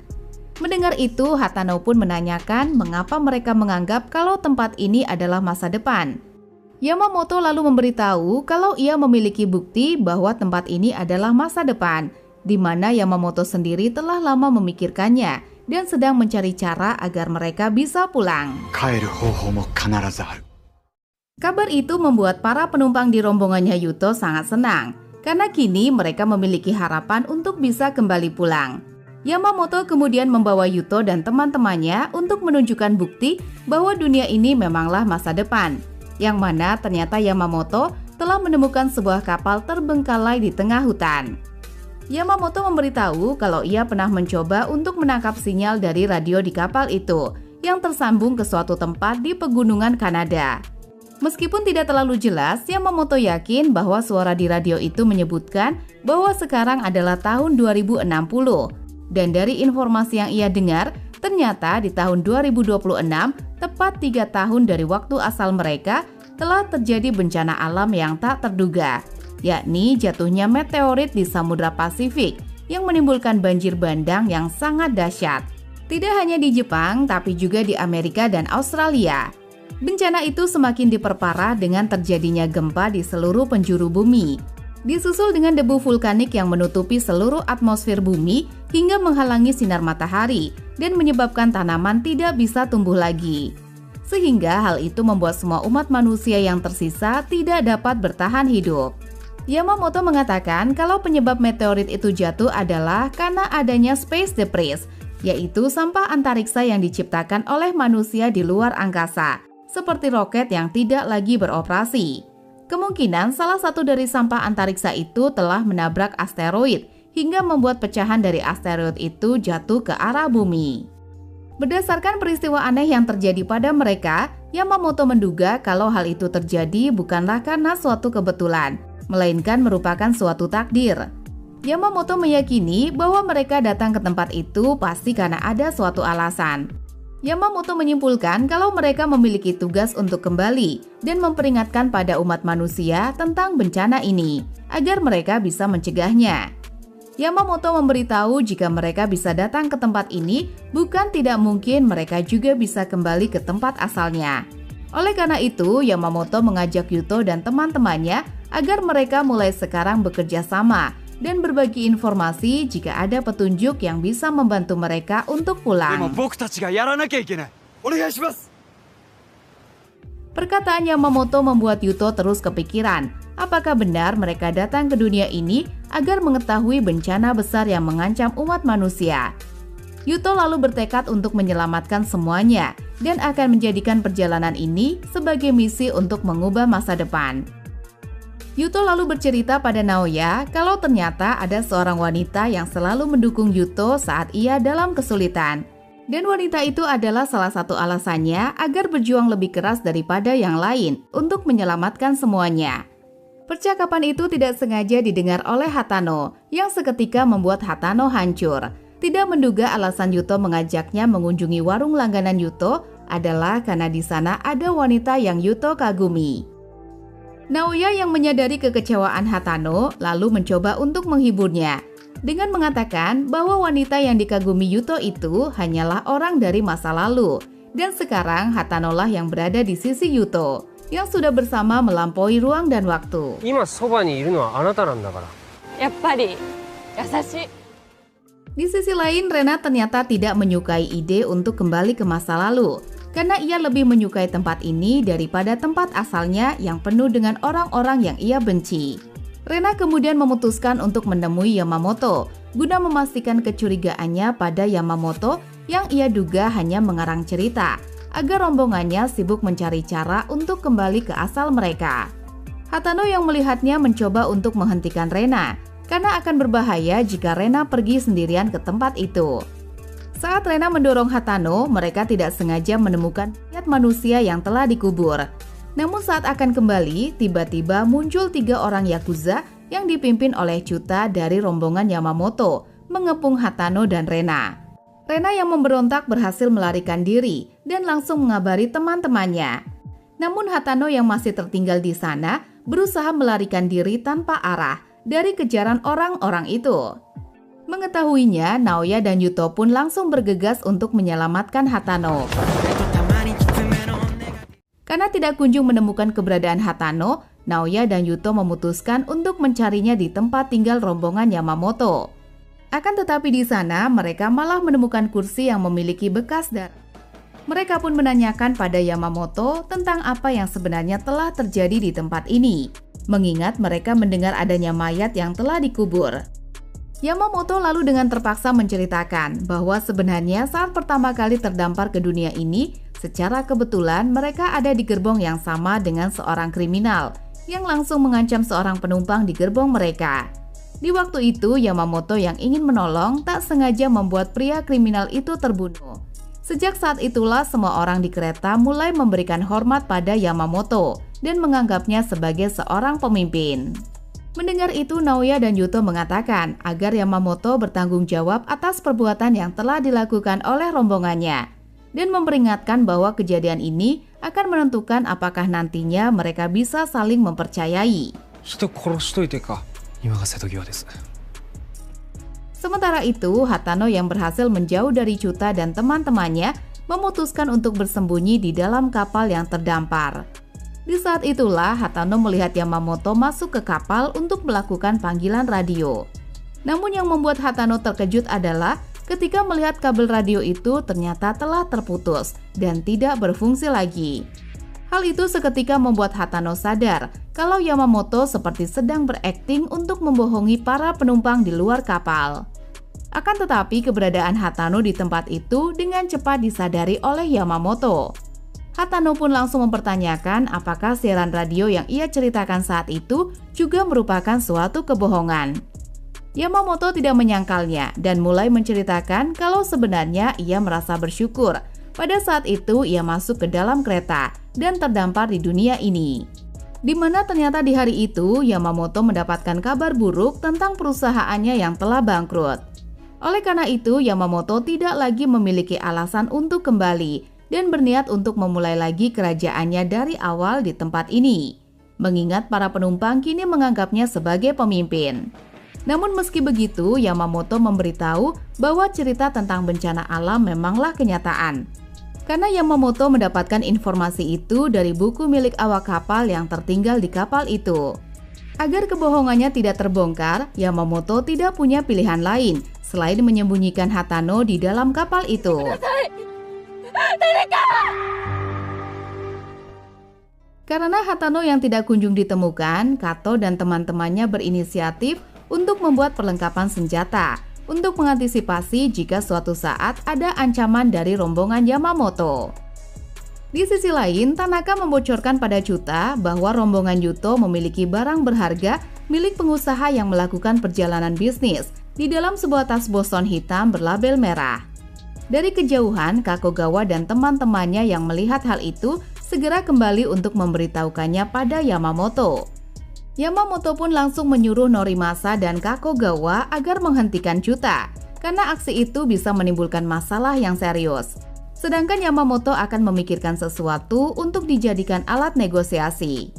Mendengar itu, Hatano pun menanyakan mengapa mereka menganggap kalau tempat ini adalah masa depan. Yamamoto lalu memberitahu kalau ia memiliki bukti bahwa tempat ini adalah masa depan, di mana Yamamoto sendiri telah lama memikirkannya dan sedang mencari cara agar mereka bisa pulang. Kabar itu membuat para penumpang di rombongannya Yuto sangat senang, karena kini mereka memiliki harapan untuk bisa kembali pulang. Yamamoto kemudian membawa Yuto dan teman-temannya untuk menunjukkan bukti bahwa dunia ini memanglah masa depan, yang mana ternyata Yamamoto telah menemukan sebuah kapal terbengkalai di tengah hutan. Yamamoto memberitahu kalau ia pernah mencoba untuk menangkap sinyal dari radio di kapal itu yang tersambung ke suatu tempat di pegunungan Kanada. Meskipun tidak terlalu jelas, Yamamoto yakin bahwa suara di radio itu menyebutkan bahwa sekarang adalah tahun 2060. Dan dari informasi yang ia dengar, ternyata di tahun 2026, tepat 3 tahun dari waktu asal mereka, telah terjadi bencana alam yang tak terduga, yakni jatuhnya meteorit di Samudra Pasifik yang menimbulkan banjir bandang yang sangat dahsyat. Tidak hanya di Jepang, tapi juga di Amerika dan Australia. Bencana itu semakin diperparah dengan terjadinya gempa di seluruh penjuru bumi. Disusul dengan debu vulkanik yang menutupi seluruh atmosfer bumi hingga menghalangi sinar matahari dan menyebabkan tanaman tidak bisa tumbuh lagi. Sehingga hal itu membuat semua umat manusia yang tersisa tidak dapat bertahan hidup. Yamamoto mengatakan kalau penyebab meteorit itu jatuh adalah karena adanya space debris, yaitu sampah antariksa yang diciptakan oleh manusia di luar angkasa, seperti roket yang tidak lagi beroperasi. Kemungkinan salah satu dari sampah antariksa itu telah menabrak asteroid hingga membuat pecahan dari asteroid itu jatuh ke arah bumi. Berdasarkan peristiwa aneh yang terjadi pada mereka, Yamamoto menduga kalau hal itu terjadi bukanlah karena suatu kebetulan, melainkan merupakan suatu takdir. Yamamoto meyakini bahwa mereka datang ke tempat itu pasti karena ada suatu alasan. Yamamoto menyimpulkan kalau mereka memiliki tugas untuk kembali dan memperingatkan pada umat manusia tentang bencana ini, agar mereka bisa mencegahnya. Yamamoto memberitahu jika mereka bisa datang ke tempat ini, bukan tidak mungkin mereka juga bisa kembali ke tempat asalnya. Oleh karena itu, Yamamoto mengajak Yuto dan teman-temannya agar mereka mulai sekarang bekerja sama dan berbagi informasi jika ada petunjuk yang bisa membantu mereka untuk pulang. Perkataan Yamamoto membuat Yuto terus kepikiran, apakah benar mereka datang ke dunia ini agar mengetahui bencana besar yang mengancam umat manusia. Yuto lalu bertekad untuk menyelamatkan semuanya dan akan menjadikan perjalanan ini sebagai misi untuk mengubah masa depan. Yuto lalu bercerita pada Naoya kalau ternyata ada seorang wanita yang selalu mendukung Yuto saat ia dalam kesulitan. Dan wanita itu adalah salah satu alasannya agar berjuang lebih keras daripada yang lain untuk menyelamatkan semuanya. Percakapan itu tidak sengaja didengar oleh Hatano yang seketika membuat Hatano hancur. Tidak menduga alasan Yuto mengajaknya mengunjungi warung langganan Yuto adalah karena di sana ada wanita yang Yuto kagumi. Naoya yang menyadari kekecewaan Hatano lalu mencoba untuk menghiburnya dengan mengatakan bahwa wanita yang dikagumi Yuto itu hanyalah orang dari masa lalu dan sekarang Hatano lah yang berada di sisi Yuto yang sudah bersama melampaui ruang dan waktu. Di sisi lain, Rena ternyata tidak menyukai ide untuk kembali ke masa lalu karena ia lebih menyukai tempat ini daripada tempat asalnya yang penuh dengan orang-orang yang ia benci. Rena kemudian memutuskan untuk menemui Yamamoto guna memastikan kecurigaannya pada Yamamoto yang ia duga hanya mengarang cerita agar rombongannya sibuk mencari cara untuk kembali ke asal mereka. Hatano yang melihatnya mencoba untuk menghentikan Rena, karena akan berbahaya jika Rena pergi sendirian ke tempat itu. Saat Rena mendorong Hatano, mereka tidak sengaja menemukan mayat manusia yang telah dikubur. Namun saat akan kembali, tiba-tiba muncul 3 orang Yakuza yang dipimpin oleh Chuta dari rombongan Yamamoto, mengepung Hatano dan Rena. Rena yang memberontak berhasil melarikan diri dan langsung mengabari teman-temannya. Namun Hatano yang masih tertinggal di sana berusaha melarikan diri tanpa arah dari kejaran orang-orang itu. Mengetahuinya, Naoya dan Yuto pun langsung bergegas untuk menyelamatkan Hatano. Karena tidak kunjung menemukan keberadaan Hatano, Naoya dan Yuto memutuskan untuk mencarinya di tempat tinggal rombongan Yamamoto. Akan tetapi di sana mereka malah menemukan kursi yang memiliki bekas darah. Mereka pun menanyakan pada Yamamoto tentang apa yang sebenarnya telah terjadi di tempat ini, mengingat mereka mendengar adanya mayat yang telah dikubur. Yamamoto lalu dengan terpaksa menceritakan bahwa sebenarnya saat pertama kali terdampar ke dunia ini, secara kebetulan mereka ada di gerbong yang sama dengan seorang kriminal yang langsung mengancam seorang penumpang di gerbong mereka. Di waktu itu, Yamamoto yang ingin menolong tak sengaja membuat pria kriminal itu terbunuh. Sejak saat itulah semua orang di kereta mulai memberikan hormat pada Yamamoto dan menganggapnya sebagai seorang pemimpin. Mendengar itu, Naoya dan Yuto mengatakan agar Yamamoto bertanggung jawab atas perbuatan yang telah dilakukan oleh rombongannya dan memperingatkan bahwa kejadian ini akan menentukan apakah nantinya mereka bisa saling mempercayai. Sementara itu, Hatano yang berhasil menjauh dari Chuta dan teman-temannya memutuskan untuk bersembunyi di dalam kapal yang terdampar. Di saat itulah Hatano melihat Yamamoto masuk ke kapal untuk melakukan panggilan radio. Namun yang membuat Hatano terkejut adalah ketika melihat kabel radio itu ternyata telah terputus dan tidak berfungsi lagi. Hal itu seketika membuat Hatano sadar kalau Yamamoto seperti sedang berakting untuk membohongi para penumpang di luar kapal. Akan tetapi keberadaan Hatano di tempat itu dengan cepat disadari oleh Yamamoto. Hatano pun langsung mempertanyakan apakah siaran radio yang ia ceritakan saat itu juga merupakan suatu kebohongan. Yamamoto tidak menyangkalnya dan mulai menceritakan kalau sebenarnya ia merasa bersyukur pada saat itu ia masuk ke dalam kereta dan terdampar di dunia ini. Di mana ternyata di hari itu Yamamoto mendapatkan kabar buruk tentang perusahaannya yang telah bangkrut. Oleh karena itu, Yamamoto tidak lagi memiliki alasan untuk kembali dan berniat untuk memulai lagi kerajaannya dari awal di tempat ini, mengingat para penumpang kini menganggapnya sebagai pemimpin. Namun meski begitu, Yamamoto memberitahu bahwa cerita tentang bencana alam memanglah kenyataan. Karena Yamamoto mendapatkan informasi itu dari buku milik awak kapal yang tertinggal di kapal itu. Agar kebohongannya tidak terbongkar, Yamamoto tidak punya pilihan lain selain menyembunyikan Hatano di dalam kapal itu. Karena Hatano yang tidak kunjung ditemukan, Kato dan teman-temannya berinisiatif untuk membuat perlengkapan senjata untuk mengantisipasi jika suatu saat ada ancaman dari rombongan Yamamoto. Di sisi lain, Tanaka membocorkan pada Chuta bahwa rombongan Yuto memiliki barang berharga milik pengusaha yang melakukan perjalanan bisnis di dalam sebuah tas boson hitam berlabel merah. Dari kejauhan, Kakogawa dan teman-temannya yang melihat hal itu segera kembali untuk memberitahukannya pada Yamamoto. Yamamoto pun langsung menyuruh Norimasa dan Kakogawa agar menghentikan Chuta, karena aksi itu bisa menimbulkan masalah yang serius. Sedangkan Yamamoto akan memikirkan sesuatu untuk dijadikan alat negosiasi.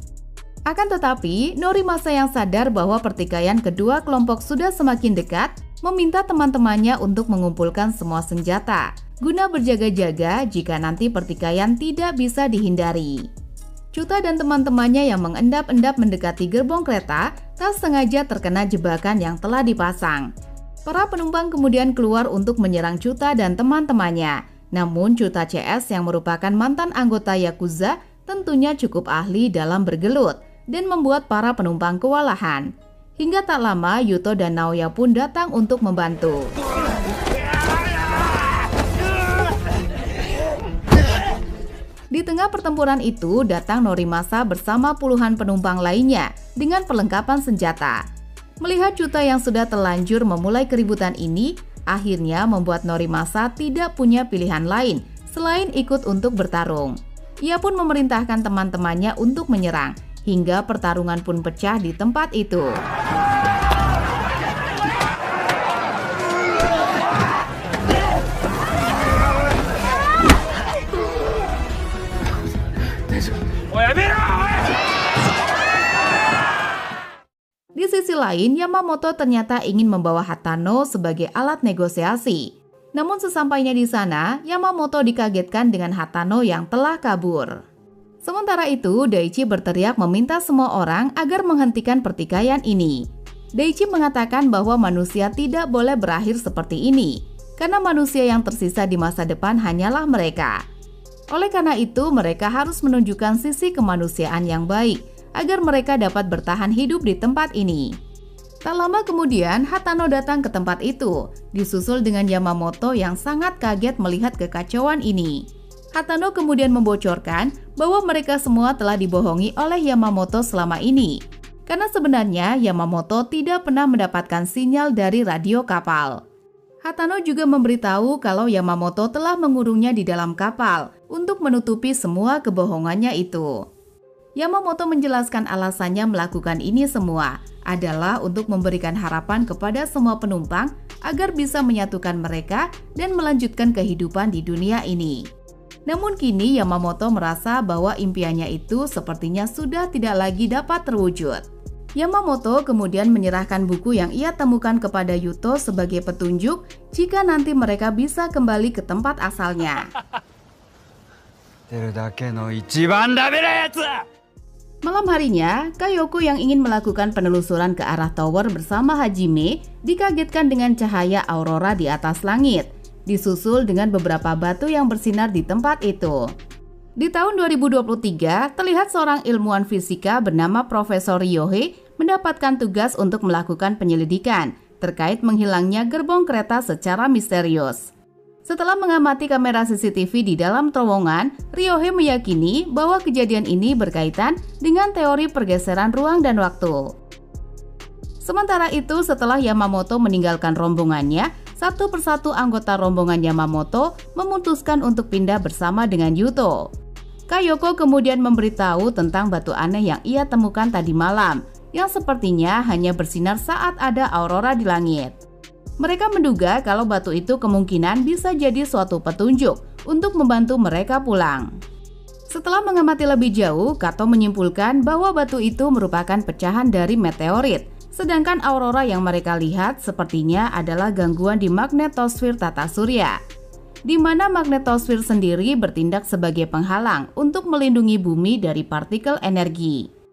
Akan tetapi, Norimasa yang sadar bahwa pertikaian kedua kelompok sudah semakin dekat, meminta teman-temannya untuk mengumpulkan semua senjata guna berjaga-jaga jika nanti pertikaian tidak bisa dihindari. Chuta dan teman-temannya yang mengendap-endap mendekati gerbong kereta tak sengaja terkena jebakan yang telah dipasang. Para penumpang kemudian keluar untuk menyerang Chuta dan teman-temannya. Namun Chuta CS yang merupakan mantan anggota Yakuza tentunya cukup ahli dalam bergelut dan membuat para penumpang kewalahan. Hingga tak lama, Yuto dan Naoya pun datang untuk membantu. Di tengah pertempuran itu, datang Norimasa bersama puluhan penumpang lainnya dengan perlengkapan senjata. Melihat Yuta yang sudah terlanjur memulai keributan ini, akhirnya membuat Norimasa tidak punya pilihan lain selain ikut untuk bertarung. Ia pun memerintahkan teman-temannya untuk menyerang, hingga pertarungan pun pecah di tempat itu. Di sisi lain, Yamamoto ternyata ingin membawa Hatano sebagai alat negosiasi. Namun sesampainya di sana, Yamamoto dikagetkan dengan Hatano yang telah kabur. Sementara itu, Daichi berteriak meminta semua orang agar menghentikan pertikaian ini. Daichi mengatakan bahwa manusia tidak boleh berakhir seperti ini, karena manusia yang tersisa di masa depan hanyalah mereka. Oleh karena itu, mereka harus menunjukkan sisi kemanusiaan yang baik, agar mereka dapat bertahan hidup di tempat ini. Tak lama kemudian, Hatano datang ke tempat itu, disusul dengan Yamamoto yang sangat kaget melihat kekacauan ini. Hatano kemudian membocorkan bahwa mereka semua telah dibohongi oleh Yamamoto selama ini. Karena sebenarnya Yamamoto tidak pernah mendapatkan sinyal dari radio kapal. Hatano juga memberitahu kalau Yamamoto telah mengurungnya di dalam kapal untuk menutupi semua kebohongannya itu. Yamamoto menjelaskan alasannya melakukan ini semua adalah untuk memberikan harapan kepada semua penumpang agar bisa menyatukan mereka dan melanjutkan kehidupan di dunia ini. Namun kini Yamamoto merasa bahwa impiannya itu sepertinya sudah tidak lagi dapat terwujud. Yamamoto kemudian menyerahkan buku yang ia temukan kepada Yuto sebagai petunjuk jika nanti mereka bisa kembali ke tempat asalnya. Malam harinya, Kayoko yang ingin melakukan penelusuran ke arah tower bersama Hajime dikagetkan dengan cahaya aurora di atas langit, disusul dengan beberapa batu yang bersinar di tempat itu. Di tahun 2023, terlihat seorang ilmuwan fisika bernama Profesor Ryohei mendapatkan tugas untuk melakukan penyelidikan terkait menghilangnya gerbong kereta secara misterius. Setelah mengamati kamera CCTV di dalam terowongan, Ryohei meyakini bahwa kejadian ini berkaitan dengan teori pergeseran ruang dan waktu. Sementara itu, setelah Yamamoto meninggalkan rombongannya, satu persatu anggota rombongan Yamamoto memutuskan untuk pindah bersama dengan Yuto. Kayoko kemudian memberitahu tentang batu aneh yang ia temukan tadi malam, yang sepertinya hanya bersinar saat ada aurora di langit. Mereka menduga kalau batu itu kemungkinan bisa jadi suatu petunjuk untuk membantu mereka pulang. Setelah mengamati lebih jauh, Kato menyimpulkan bahwa batu itu merupakan pecahan dari meteorit, sedangkan aurora yang mereka lihat sepertinya adalah gangguan di magnetosfer tata surya, di mana magnetosfer sendiri bertindak sebagai penghalang untuk melindungi bumi dari partikel energi.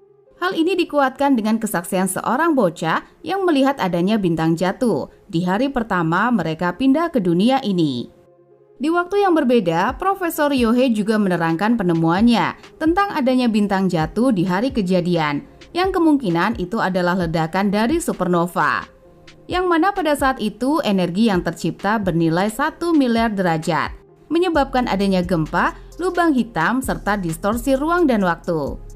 Hal ini dikuatkan dengan kesaksian seorang bocah yang melihat adanya bintang jatuh di hari pertama mereka pindah ke dunia ini. Di waktu yang berbeda, Profesor Ryohei juga menerangkan penemuannya tentang adanya bintang jatuh di hari kejadian, yang kemungkinan itu adalah ledakan dari supernova, yang mana pada saat itu energi yang tercipta bernilai 1 miliar derajat, menyebabkan adanya gempa, lubang hitam, serta distorsi ruang dan waktu.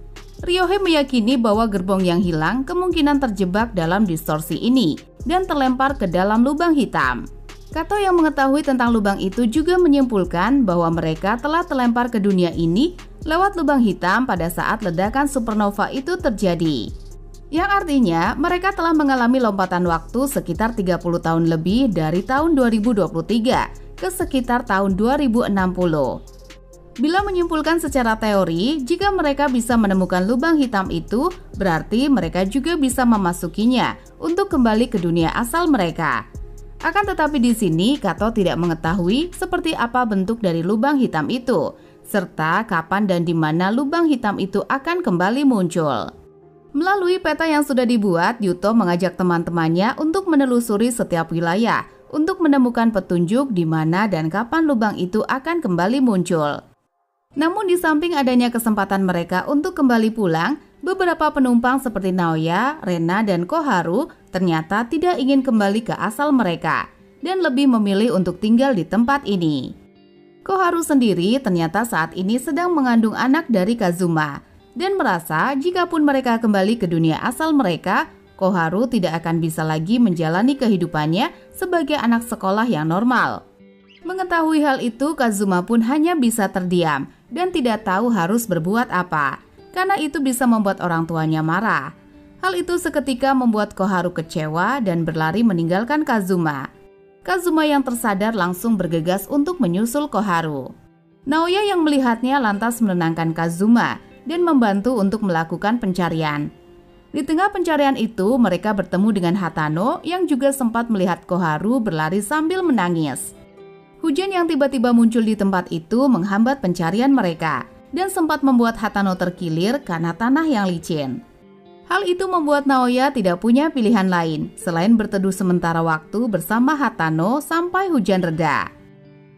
Ryohei meyakini bahwa gerbong yang hilang kemungkinan terjebak dalam distorsi ini dan terlempar ke dalam lubang hitam. Kato yang mengetahui tentang lubang itu juga menyimpulkan bahwa mereka telah terlempar ke dunia ini lewat lubang hitam pada saat ledakan supernova itu terjadi. Yang artinya mereka telah mengalami lompatan waktu sekitar 30 tahun lebih dari tahun 2023 ke sekitar tahun 2060. Bila menyimpulkan secara teori, jika mereka bisa menemukan lubang hitam itu, berarti mereka juga bisa memasukinya untuk kembali ke dunia asal mereka. Akan tetapi di sini, Kato tidak mengetahui seperti apa bentuk dari lubang hitam itu, serta kapan dan di mana lubang hitam itu akan kembali muncul. Melalui peta yang sudah dibuat, Yuto mengajak teman-temannya untuk menelusuri setiap wilayah untuk menemukan petunjuk di mana dan kapan lubang itu akan kembali muncul. Namun di samping adanya kesempatan mereka untuk kembali pulang, beberapa penumpang seperti Naoya, Rena, dan Koharu ternyata tidak ingin kembali ke asal mereka dan lebih memilih untuk tinggal di tempat ini. Koharu sendiri ternyata saat ini sedang mengandung anak dari Kazuma dan merasa jikapun mereka kembali ke dunia asal mereka, Koharu tidak akan bisa lagi menjalani kehidupannya sebagai anak sekolah yang normal. Mengetahui hal itu, Kazuma pun hanya bisa terdiam dan tidak tahu harus berbuat apa, karena itu bisa membuat orang tuanya marah. Hal itu seketika membuat Koharu kecewa dan berlari meninggalkan Kazuma. Kazuma yang tersadar langsung bergegas untuk menyusul Koharu. Naoya yang melihatnya lantas menenangkan Kazuma dan membantu untuk melakukan pencarian. Di tengah pencarian itu, mereka bertemu dengan Hatano yang juga sempat melihat Koharu berlari sambil menangis. Hujan yang tiba-tiba muncul di tempat itu menghambat pencarian mereka dan sempat membuat Hatano terkilir karena tanah yang licin. Hal itu membuat Naoya tidak punya pilihan lain selain berteduh sementara waktu bersama Hatano sampai hujan reda.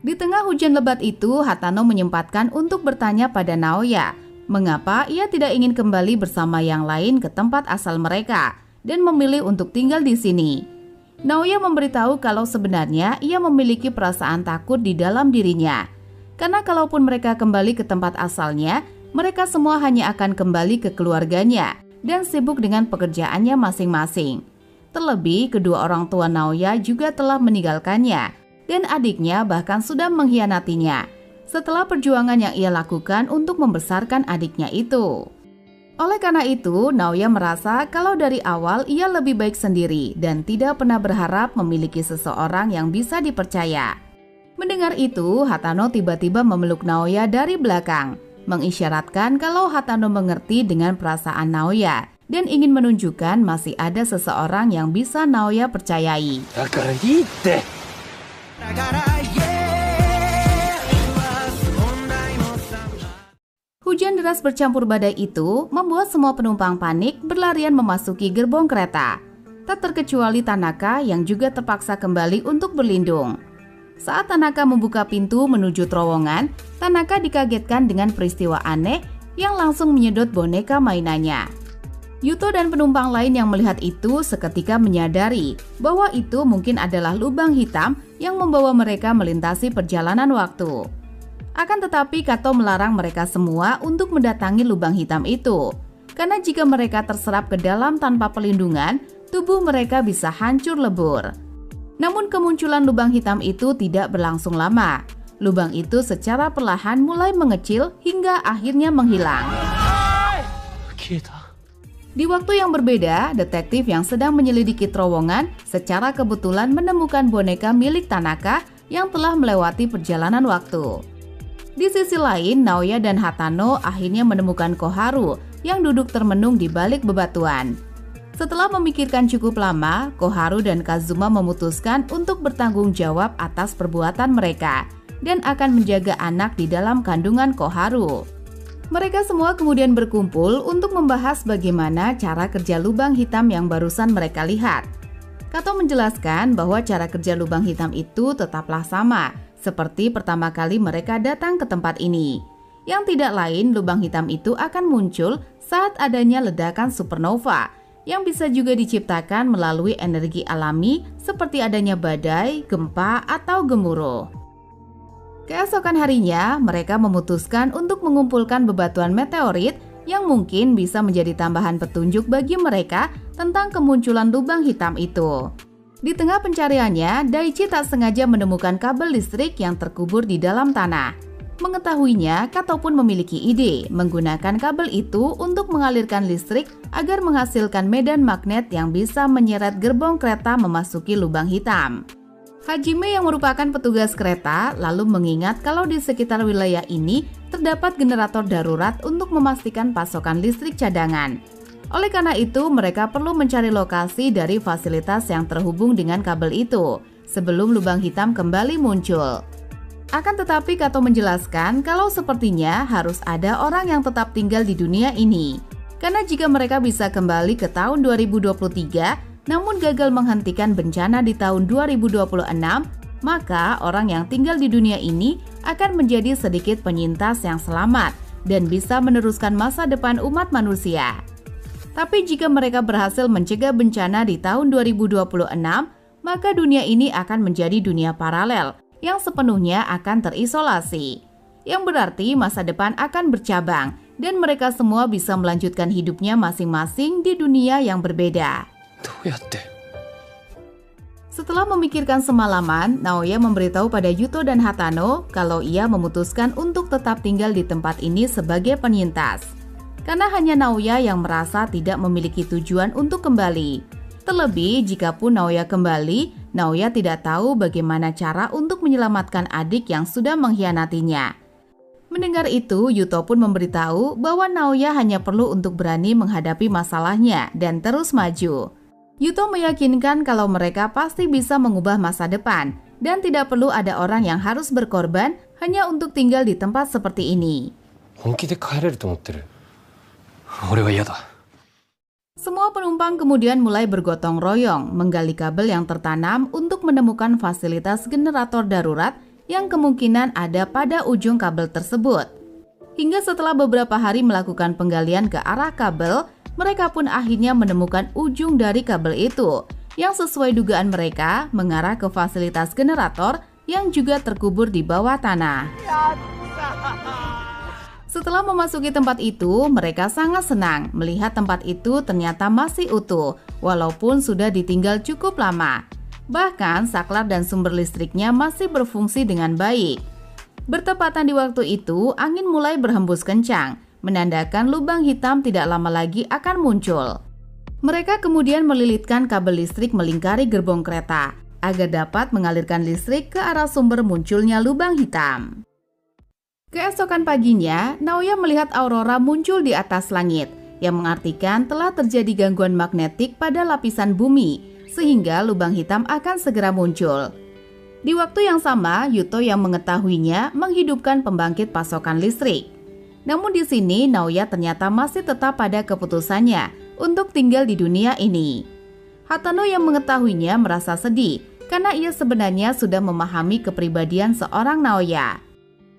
Di tengah hujan lebat itu, Hatano menyempatkan untuk bertanya pada Naoya mengapa ia tidak ingin kembali bersama yang lain ke tempat asal mereka dan memilih untuk tinggal di sini. Naoya memberitahu kalau sebenarnya ia memiliki perasaan takut di dalam dirinya. Karena kalaupun mereka kembali ke tempat asalnya, mereka semua hanya akan kembali ke keluarganya dan sibuk dengan pekerjaannya masing-masing. Terlebih, kedua orang tua Naoya juga telah meninggalkannya dan adiknya bahkan sudah mengkhianatinya setelah perjuangan yang ia lakukan untuk membesarkan adiknya itu. Oleh karena itu, Naoya merasa kalau dari awal ia lebih baik sendiri dan tidak pernah berharap memiliki seseorang yang bisa dipercaya. Mendengar itu, Hatano tiba-tiba memeluk Naoya dari belakang, mengisyaratkan kalau Hatano mengerti dengan perasaan Naoya dan ingin menunjukkan masih ada seseorang yang bisa Naoya percayai. Hujan deras bercampur badai itu membuat semua penumpang panik berlarian memasuki gerbong kereta. Tak terkecuali Tanaka yang juga terpaksa kembali untuk berlindung. Saat Tanaka membuka pintu menuju terowongan, Tanaka dikagetkan dengan peristiwa aneh yang langsung menyedot boneka mainannya. Yuto dan penumpang lain yang melihat itu seketika menyadari bahwa itu mungkin adalah lubang hitam yang membawa mereka melintasi perjalanan waktu. Akan tetapi Kato melarang mereka semua untuk mendatangi lubang hitam itu, karena jika mereka terserap ke dalam tanpa perlindungan, tubuh mereka bisa hancur lebur. Namun kemunculan lubang hitam itu tidak berlangsung lama. Lubang itu secara perlahan mulai mengecil hingga akhirnya menghilang. Di waktu yang berbeda, detektif yang sedang menyelidiki terowongan secara kebetulan menemukan boneka milik Tanaka yang telah melewati perjalanan waktu. Di sisi lain, Naoya dan Hatano akhirnya menemukan Koharu yang duduk termenung di balik bebatuan. Setelah memikirkan cukup lama, Koharu dan Kazuma memutuskan untuk bertanggung jawab atas perbuatan mereka dan akan menjaga anak di dalam kandungan Koharu. Mereka semua kemudian berkumpul untuk membahas bagaimana cara kerja lubang hitam yang barusan mereka lihat. Kato menjelaskan bahwa cara kerja lubang hitam itu tetaplah sama seperti pertama kali mereka datang ke tempat ini. Yang tidak lain, lubang hitam itu akan muncul saat adanya ledakan supernova yang bisa juga diciptakan melalui energi alami seperti adanya badai, gempa, atau gemuruh. Keesokan harinya, mereka memutuskan untuk mengumpulkan bebatuan meteorit yang mungkin bisa menjadi tambahan petunjuk bagi mereka tentang kemunculan lubang hitam itu. Di tengah pencariannya, Daichi tak sengaja menemukan kabel listrik yang terkubur di dalam tanah. Mengetahuinya, Kato pun memiliki ide menggunakan kabel itu untuk mengalirkan listrik agar menghasilkan medan magnet yang bisa menyeret gerbong kereta memasuki lubang hitam. Hajime yang merupakan petugas kereta lalu mengingat kalau di sekitar wilayah ini terdapat generator darurat untuk memastikan pasokan listrik cadangan. Oleh karena itu, mereka perlu mencari lokasi dari fasilitas yang terhubung dengan kabel itu sebelum lubang hitam kembali muncul. Akan tetapi Kato menjelaskan kalau sepertinya harus ada orang yang tetap tinggal di dunia ini. Karena jika mereka bisa kembali ke tahun 2023 namun gagal menghentikan bencana di tahun 2026, maka orang yang tinggal di dunia ini akan menjadi sedikit penyintas yang selamat dan bisa meneruskan masa depan umat manusia. Tapi jika mereka berhasil mencegah bencana di tahun 2026, maka dunia ini akan menjadi dunia paralel yang sepenuhnya akan terisolasi. Yang berarti masa depan akan bercabang dan mereka semua bisa melanjutkan hidupnya masing-masing di dunia yang berbeda. どうやって Setelah memikirkan semalaman, Naoya memberitahu pada Yuto dan Hatano kalau ia memutuskan untuk tetap tinggal di tempat ini sebagai penyintas. Karena hanya Naoya yang merasa tidak memiliki tujuan untuk kembali. Terlebih, jikapun Naoya kembali, Naoya tidak tahu bagaimana cara untuk menyelamatkan adik yang sudah mengkhianatinya. Mendengar itu, Yuto pun memberitahu bahwa Naoya hanya perlu untuk berani menghadapi masalahnya dan terus maju. Yuto meyakinkan kalau mereka pasti bisa mengubah masa depan dan tidak perlu ada orang yang harus berkorban hanya untuk tinggal di tempat seperti ini. 本気で帰れると思ってる俺は嫌だ Semua penumpang kemudian mulai bergotong royong menggali kabel yang tertanam untuk menemukan fasilitas generator darurat yang kemungkinan ada pada ujung kabel tersebut. Hingga setelah beberapa hari melakukan penggalian ke arah kabel, mereka pun akhirnya menemukan ujung dari kabel itu yang sesuai dugaan mereka mengarah ke fasilitas generator yang juga terkubur di bawah tanah. Setelah memasuki tempat itu, mereka sangat senang melihat tempat itu ternyata masih utuh walaupun sudah ditinggal cukup lama. Bahkan saklar dan sumber listriknya masih berfungsi dengan baik. Bertepatan di waktu itu, angin mulai berhembus kencang, menandakan lubang hitam tidak lama lagi akan muncul. Mereka kemudian melilitkan kabel listrik melingkari gerbong kereta agar dapat mengalirkan listrik ke arah sumber munculnya lubang hitam. Keesokan paginya, Naoya melihat aurora muncul di atas langit, yang mengartikan telah terjadi gangguan magnetik pada lapisan bumi, sehingga lubang hitam akan segera muncul. Di waktu yang sama, Yuto yang mengetahuinya menghidupkan pembangkit pasokan listrik. Namun di sini Naoya ternyata masih tetap pada keputusannya untuk tinggal di dunia ini. Hatano yang mengetahuinya merasa sedih karena ia sebenarnya sudah memahami kepribadian seorang Naoya.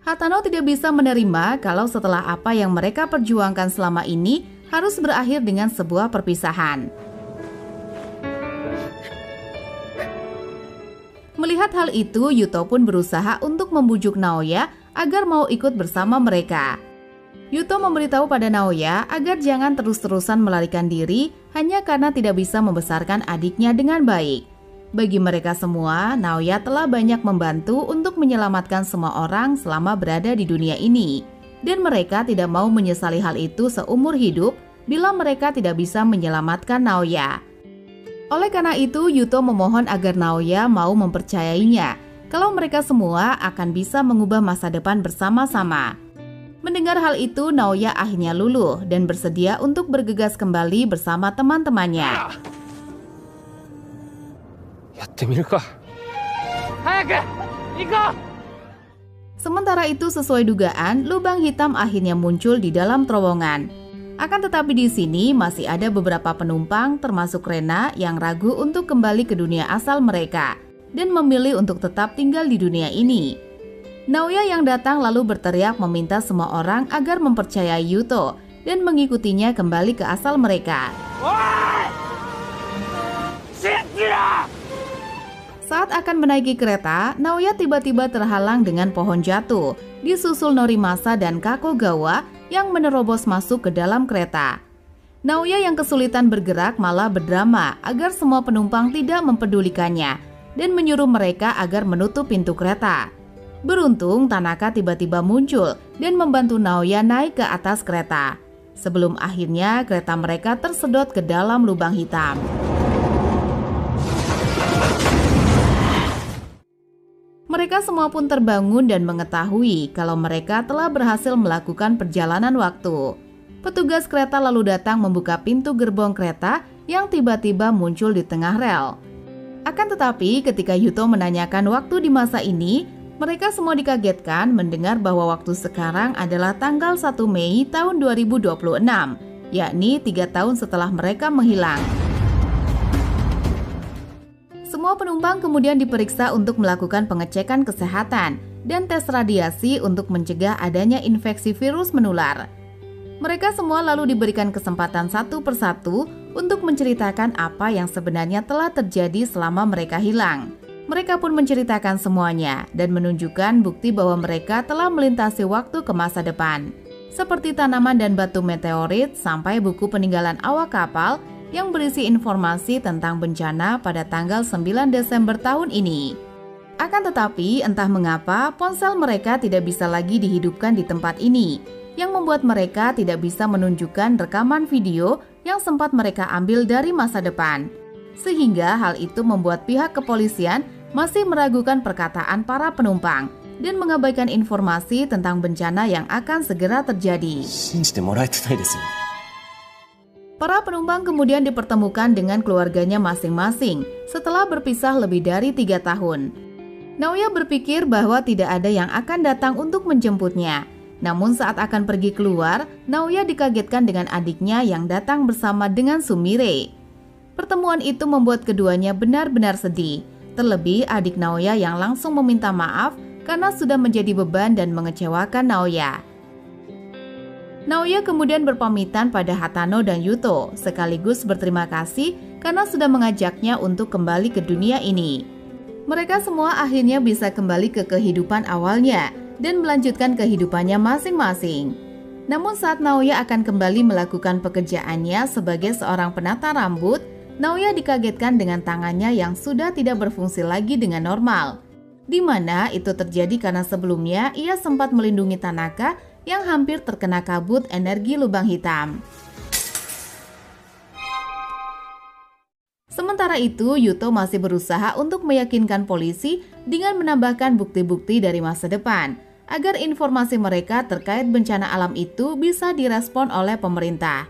Hatano tidak bisa menerima kalau setelah apa yang mereka perjuangkan selama ini harus berakhir dengan sebuah perpisahan. Melihat hal itu, Yuto pun berusaha untuk membujuk Naoya agar mau ikut bersama mereka. Yuto memberitahu pada Naoya agar jangan terus-terusan melarikan diri hanya karena tidak bisa membesarkan adiknya dengan baik. Bagi mereka semua, Naoya telah banyak membantu untuk menyelamatkan semua orang selama berada di dunia ini. Dan mereka tidak mau menyesali hal itu seumur hidup bila mereka tidak bisa menyelamatkan Naoya. Oleh karena itu, Yuto memohon agar Naoya mau mempercayainya kalau mereka semua akan bisa mengubah masa depan bersama-sama. Mendengar hal itu, Naoya akhirnya luluh dan bersedia untuk bergegas kembali bersama teman-temannya. やってみるか Sementara itu, sesuai dugaan, lubang hitam akhirnya muncul di dalam terowongan. Akan tetapi di sini masih ada beberapa penumpang termasuk Rena yang ragu untuk kembali ke dunia asal mereka dan memilih untuk tetap tinggal di dunia ini. Naoya yang datang lalu berteriak meminta semua orang agar mempercayai Yuto dan mengikutinya kembali ke asal mereka. Saat akan menaiki kereta, Naoya tiba-tiba terhalang dengan pohon jatuh, disusul Norimasa dan Kakogawa yang menerobos masuk ke dalam kereta. Naoya yang kesulitan bergerak malah berdrama agar semua penumpang tidak mempedulikannya dan menyuruh mereka agar menutup pintu kereta. Beruntung Tanaka tiba-tiba muncul dan membantu Naoya naik ke atas kereta. Sebelum akhirnya kereta mereka tersedot ke dalam lubang hitam. Mereka semua pun terbangun dan mengetahui kalau mereka telah berhasil melakukan perjalanan waktu. Petugas kereta lalu datang membuka pintu gerbong kereta yang tiba-tiba muncul di tengah rel. Akan tetapi ketika Yuto menanyakan waktu di masa ini, mereka semua dikagetkan mendengar bahwa waktu sekarang adalah tanggal 1 Mei tahun 2026, yakni 3 tahun setelah mereka menghilang. Semua penumpang kemudian diperiksa untuk melakukan pengecekan kesehatan dan tes radiasi untuk mencegah adanya infeksi virus menular. Mereka semua lalu diberikan kesempatan satu persatu untuk menceritakan apa yang sebenarnya telah terjadi selama mereka hilang. Mereka pun menceritakan semuanya dan menunjukkan bukti bahwa mereka telah melintasi waktu ke masa depan, seperti tanaman dan batu meteorit sampai buku peninggalan awak kapal yang berisi informasi tentang bencana pada tanggal 9 Desember tahun ini. Akan tetapi, entah mengapa ponsel mereka tidak bisa lagi dihidupkan di tempat ini, yang membuat mereka tidak bisa menunjukkan rekaman video yang sempat mereka ambil dari masa depan. Sehingga hal itu membuat pihak kepolisian masih meragukan perkataan para penumpang dan mengabaikan informasi tentang bencana yang akan segera terjadi. 信じてもらえてないですよ。 Para penumpang kemudian dipertemukan dengan keluarganya masing-masing setelah berpisah lebih dari 3 tahun. Naoya berpikir bahwa tidak ada yang akan datang untuk menjemputnya. Namun saat akan pergi keluar, Naoya dikagetkan dengan adiknya yang datang bersama dengan Sumire. Pertemuan itu membuat keduanya benar-benar sedih. Terlebih adik Naoya yang langsung meminta maaf karena sudah menjadi beban dan mengecewakan Naoya. Naoya kemudian berpamitan pada Hatano dan Yuto, sekaligus berterima kasih karena sudah mengajaknya untuk kembali ke dunia ini. Mereka semua akhirnya bisa kembali ke kehidupan awalnya dan melanjutkan kehidupannya masing-masing. Namun saat Naoya akan kembali melakukan pekerjaannya sebagai seorang penata rambut, Naoya dikagetkan dengan tangannya yang sudah tidak berfungsi lagi dengan normal. Di mana itu terjadi karena sebelumnya ia sempat melindungi Tanaka yang hampir terkena kabut energi lubang hitam. Sementara itu, Yuto masih berusaha untuk meyakinkan polisi dengan menambahkan bukti-bukti dari masa depan, agar informasi mereka terkait bencana alam itu bisa direspon oleh pemerintah.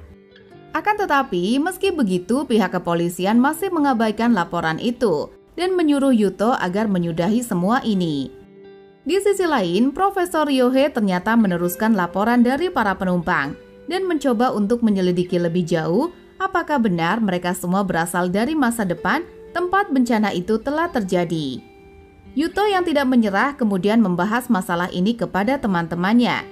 Akan tetapi, meski begitu, pihak kepolisian masih mengabaikan laporan itu dan menyuruh Yuto agar menyudahi semua ini. Di sisi lain, Profesor Ryohei ternyata meneruskan laporan dari para penumpang dan mencoba untuk menyelidiki lebih jauh apakah benar mereka semua berasal dari masa depan tempat bencana itu telah terjadi. Yuto yang tidak menyerah kemudian membahas masalah ini kepada teman-temannya,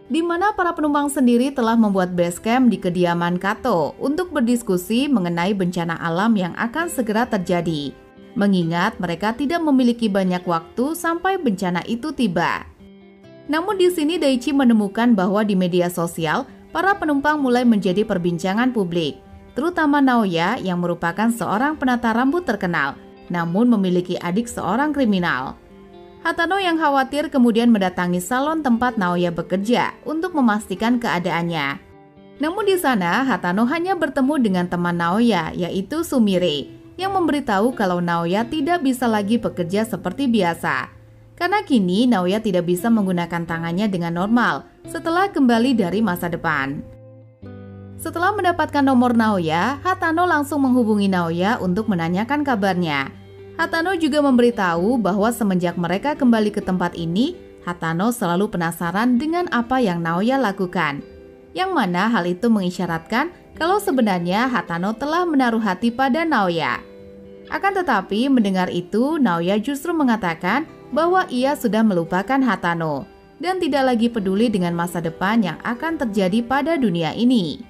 di mana para penumpang sendiri telah membuat base camp di kediaman Kato untuk berdiskusi mengenai bencana alam yang akan segera terjadi, mengingat mereka tidak memiliki banyak waktu sampai bencana itu tiba. Namun di sini Daichi menemukan bahwa di media sosial, para penumpang mulai menjadi perbincangan publik, terutama Naoya yang merupakan seorang penata rambut terkenal, namun memiliki adik seorang kriminal. Hatano yang khawatir kemudian mendatangi salon tempat Naoya bekerja untuk memastikan keadaannya. Namun di sana, Hatano hanya bertemu dengan teman Naoya, yaitu Sumire, yang memberitahu kalau Naoya tidak bisa lagi bekerja seperti biasa. Karena kini Naoya tidak bisa menggunakan tangannya dengan normal setelah kembali dari masa depan. Setelah mendapatkan nomor Naoya, Hatano langsung menghubungi Naoya untuk menanyakan kabarnya. Hatano juga memberitahu bahwa semenjak mereka kembali ke tempat ini, Hatano selalu penasaran dengan apa yang Naoya lakukan. Yang mana hal itu mengisyaratkan kalau sebenarnya Hatano telah menaruh hati pada Naoya. Akan tetapi mendengar itu, Naoya justru mengatakan bahwa ia sudah melupakan Hatano dan tidak lagi peduli dengan masa depan yang akan terjadi pada dunia ini.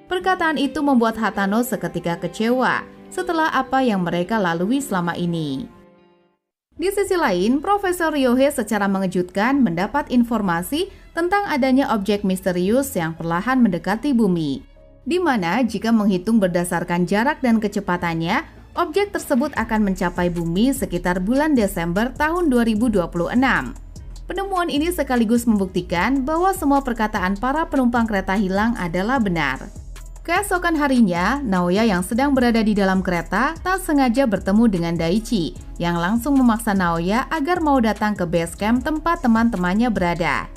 Perkataan itu membuat Hatano seketika kecewa setelah apa yang mereka lalui selama ini. Di sisi lain, Profesor Ryohei secara mengejutkan mendapat informasi tentang adanya objek misterius yang perlahan mendekati bumi, di mana jika menghitung berdasarkan jarak dan kecepatannya, objek tersebut akan mencapai bumi sekitar bulan Desember tahun 2026. Penemuan ini sekaligus membuktikan bahwa semua perkataan para penumpang kereta hilang adalah benar. Keesokan harinya, Naoya yang sedang berada di dalam kereta tak sengaja bertemu dengan Daichi yang langsung memaksa Naoya agar mau datang ke base camp tempat teman-temannya berada.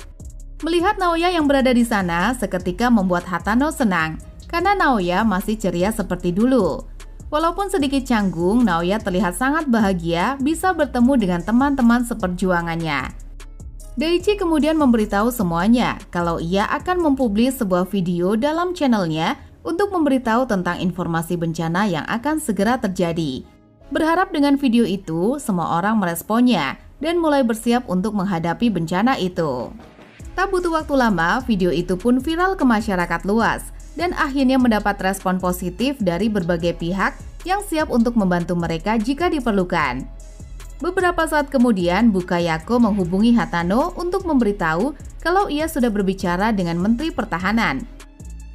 Melihat Naoya yang berada di sana seketika membuat Hatano senang karena Naoya masih ceria seperti dulu. Walaupun sedikit canggung, Naoya terlihat sangat bahagia bisa bertemu dengan teman-teman seperjuangannya. Daichi kemudian memberitahu semuanya kalau ia akan mempublis sebuah video dalam channelnya untuk memberitahu tentang informasi bencana yang akan segera terjadi. Berharap dengan video itu, semua orang meresponnya dan mulai bersiap untuk menghadapi bencana itu. Tak butuh waktu lama, video itu pun viral ke masyarakat luas dan akhirnya mendapat respon positif dari berbagai pihak yang siap untuk membantu mereka jika diperlukan. Beberapa saat kemudian, Bukayako menghubungi Hatano untuk memberitahu kalau ia sudah berbicara dengan Menteri Pertahanan.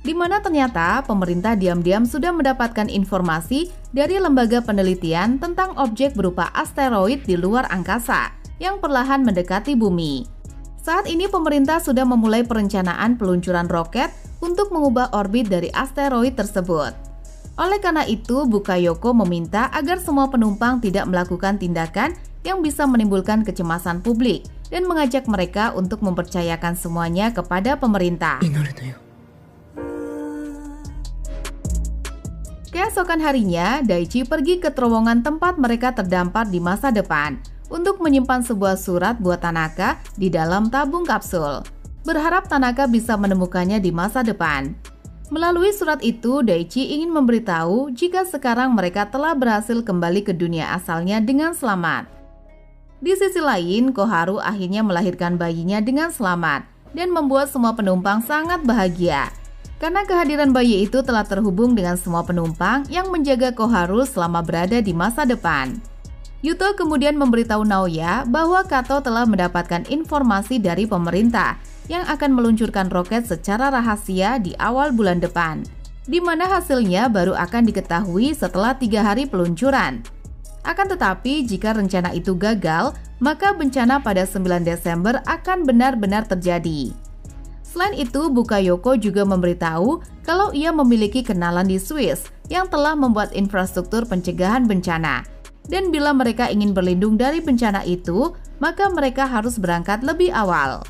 Di mana ternyata pemerintah diam-diam sudah mendapatkan informasi dari lembaga penelitian tentang objek berupa asteroid di luar angkasa yang perlahan mendekati bumi. Saat ini pemerintah sudah memulai perencanaan peluncuran roket untuk mengubah orbit dari asteroid tersebut. Oleh karena itu, Bukayako meminta agar semua penumpang tidak melakukan tindakan yang bisa menimbulkan kecemasan publik dan mengajak mereka untuk mempercayakan semuanya kepada pemerintah. Keesokan harinya, Daichi pergi ke terowongan tempat mereka terdampar di masa depan untuk menyimpan sebuah surat buat Tanaka di dalam tabung kapsul. Berharap Tanaka bisa menemukannya di masa depan. Melalui surat itu, Daichi ingin memberitahu jika sekarang mereka telah berhasil kembali ke dunia asalnya dengan selamat. Di sisi lain, Koharu akhirnya melahirkan bayinya dengan selamat dan membuat semua penumpang sangat bahagia. Karena kehadiran bayi itu telah terhubung dengan semua penumpang yang menjaga Koharu selama berada di masa depan. Yuto kemudian memberitahu Naoya bahwa Kato telah mendapatkan informasi dari pemerintah yang akan meluncurkan roket secara rahasia di awal bulan depan, di mana hasilnya baru akan diketahui setelah 3 hari peluncuran. Akan tetapi, jika rencana itu gagal, maka bencana pada 9 Desember akan benar-benar terjadi. Selain itu, Bukayako juga memberitahu kalau ia memiliki kenalan di Swiss yang telah membuat infrastruktur pencegahan bencana. Dan bila mereka ingin berlindung dari bencana itu, maka mereka harus berangkat lebih awal.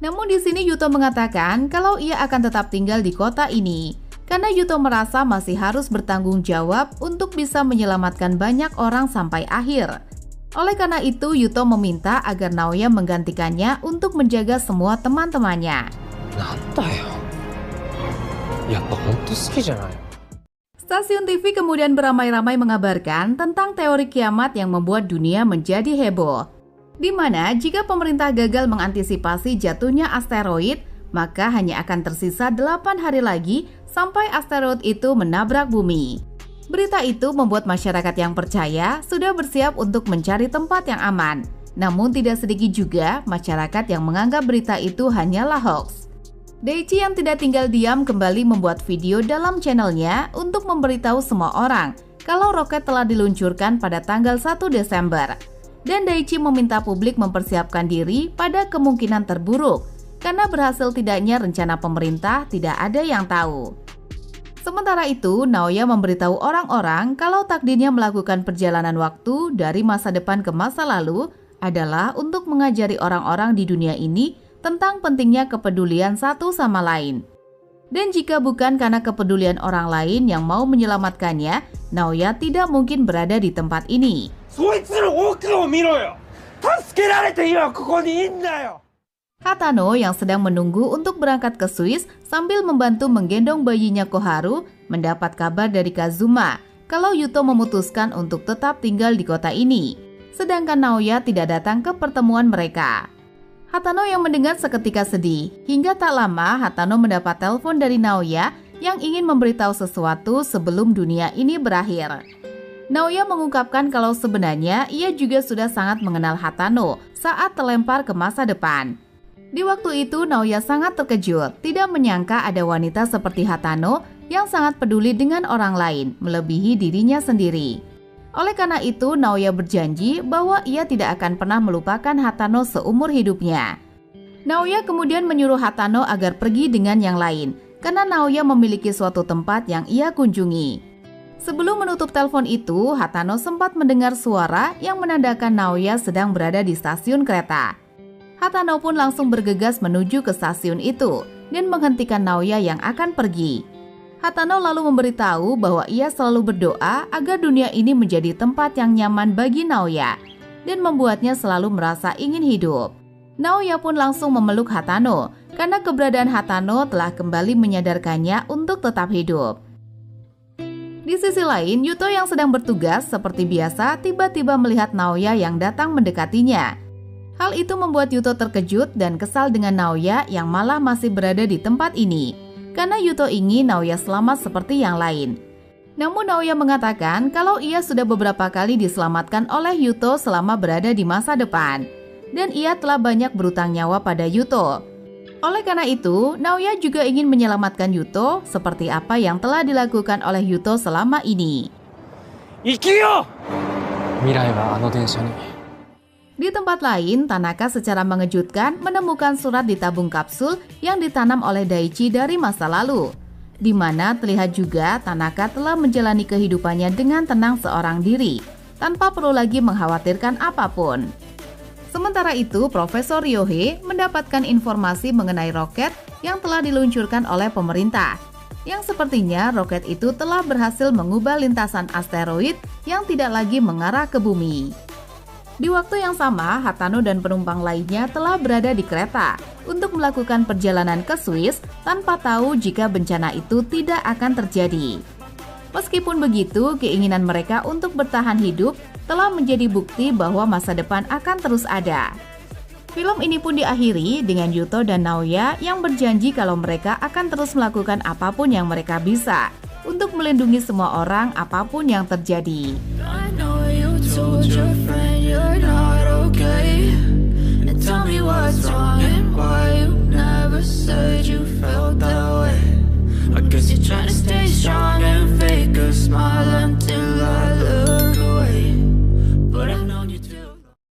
Namun di sini Yuto mengatakan kalau ia akan tetap tinggal di kota ini, karena Yuto merasa masih harus bertanggung jawab untuk bisa menyelamatkan banyak orang sampai akhir. Oleh karena itu, Yuto meminta agar Naoya menggantikannya untuk menjaga semua teman-temannya. Stasiun TV kemudian beramai-ramai mengabarkan tentang teori kiamat yang membuat dunia menjadi heboh. Di mana jika pemerintah gagal mengantisipasi jatuhnya asteroid, maka hanya akan tersisa 8 hari lagi sampai asteroid itu menabrak bumi. Berita itu membuat masyarakat yang percaya sudah bersiap untuk mencari tempat yang aman. Namun tidak sedikit juga masyarakat yang menganggap berita itu hanyalah hoax. Daichi yang tidak tinggal diam kembali membuat video dalam channelnya untuk memberitahu semua orang kalau roket telah diluncurkan pada tanggal 1 Desember. Dan Daichi meminta publik mempersiapkan diri pada kemungkinan terburuk, karena berhasil tidaknya rencana pemerintah tidak ada yang tahu. Sementara itu, Naoya memberitahu orang-orang kalau takdirnya melakukan perjalanan waktu dari masa depan ke masa lalu adalah untuk mengajari orang-orang di dunia ini tentang pentingnya kepedulian satu sama lain. Dan jika bukan karena kepedulian orang lain yang mau menyelamatkannya, Naoya tidak mungkin berada di tempat ini. Hatano yang sedang menunggu untuk berangkat ke Swiss sambil membantu menggendong bayinya Koharu mendapat kabar dari Kazuma kalau Yuto memutuskan untuk tetap tinggal di kota ini, sedangkan Naoya tidak datang ke pertemuan mereka. Hatano yang mendengar seketika sedih, hingga tak lama Hatano mendapat telepon dari Naoya yang ingin memberitahu sesuatu sebelum dunia ini berakhir. Naoya mengungkapkan kalau sebenarnya ia juga sudah sangat mengenal Hatano saat terlempar ke masa depan. Di waktu itu Naoya sangat terkejut, tidak menyangka ada wanita seperti Hatano yang sangat peduli dengan orang lain, melebihi dirinya sendiri. Oleh karena itu, Naoya berjanji bahwa ia tidak akan pernah melupakan Hatano seumur hidupnya. Naoya kemudian menyuruh Hatano agar pergi dengan yang lain, karena Naoya memiliki suatu tempat yang ia kunjungi. Sebelum menutup telepon itu, Hatano sempat mendengar suara yang menandakan Naoya sedang berada di stasiun kereta. Hatano pun langsung bergegas menuju ke stasiun itu dan menghentikan Naoya yang akan pergi. Hatano lalu memberitahu bahwa ia selalu berdoa agar dunia ini menjadi tempat yang nyaman bagi Naoya dan membuatnya selalu merasa ingin hidup. Naoya pun langsung memeluk Hatano karena keberadaan Hatano telah kembali menyadarkannya untuk tetap hidup. Di sisi lain, Yuto yang sedang bertugas seperti biasa tiba-tiba melihat Naoya yang datang mendekatinya. Hal itu membuat Yuto terkejut dan kesal dengan Naoya yang malah masih berada di tempat ini, karena Yuto ingin Naoya selamat seperti yang lain. Namun Naoya mengatakan kalau ia sudah beberapa kali diselamatkan oleh Yuto selama berada di masa depan. Dan ia telah banyak berutang nyawa pada Yuto. Oleh karena itu, Naoya juga ingin menyelamatkan Yuto seperti apa yang telah dilakukan oleh Yuto selama ini. 生きよ未来はあの電車に。 Di tempat lain, Tanaka secara mengejutkan menemukan surat di tabung kapsul yang ditanam oleh Daichi dari masa lalu. Di mana terlihat juga Tanaka telah menjalani kehidupannya dengan tenang seorang diri, tanpa perlu lagi mengkhawatirkan apapun. Sementara itu, Profesor Ryohei mendapatkan informasi mengenai roket yang telah diluncurkan oleh pemerintah. Yang sepertinya roket itu telah berhasil mengubah lintasan asteroid yang tidak lagi mengarah ke bumi. Di waktu yang sama, Hatano dan penumpang lainnya telah berada di kereta untuk melakukan perjalanan ke Swiss tanpa tahu jika bencana itu tidak akan terjadi. Meskipun begitu, keinginan mereka untuk bertahan hidup telah menjadi bukti bahwa masa depan akan terus ada. Film ini pun diakhiri dengan Yuto dan Naoya yang berjanji kalau mereka akan terus melakukan apapun yang mereka bisa untuk melindungi semua orang apapun yang terjadi. I know you told your friend you're not okay. And tell me what's wrong and why you never said you felt that way. I guess you're trying to stay strong.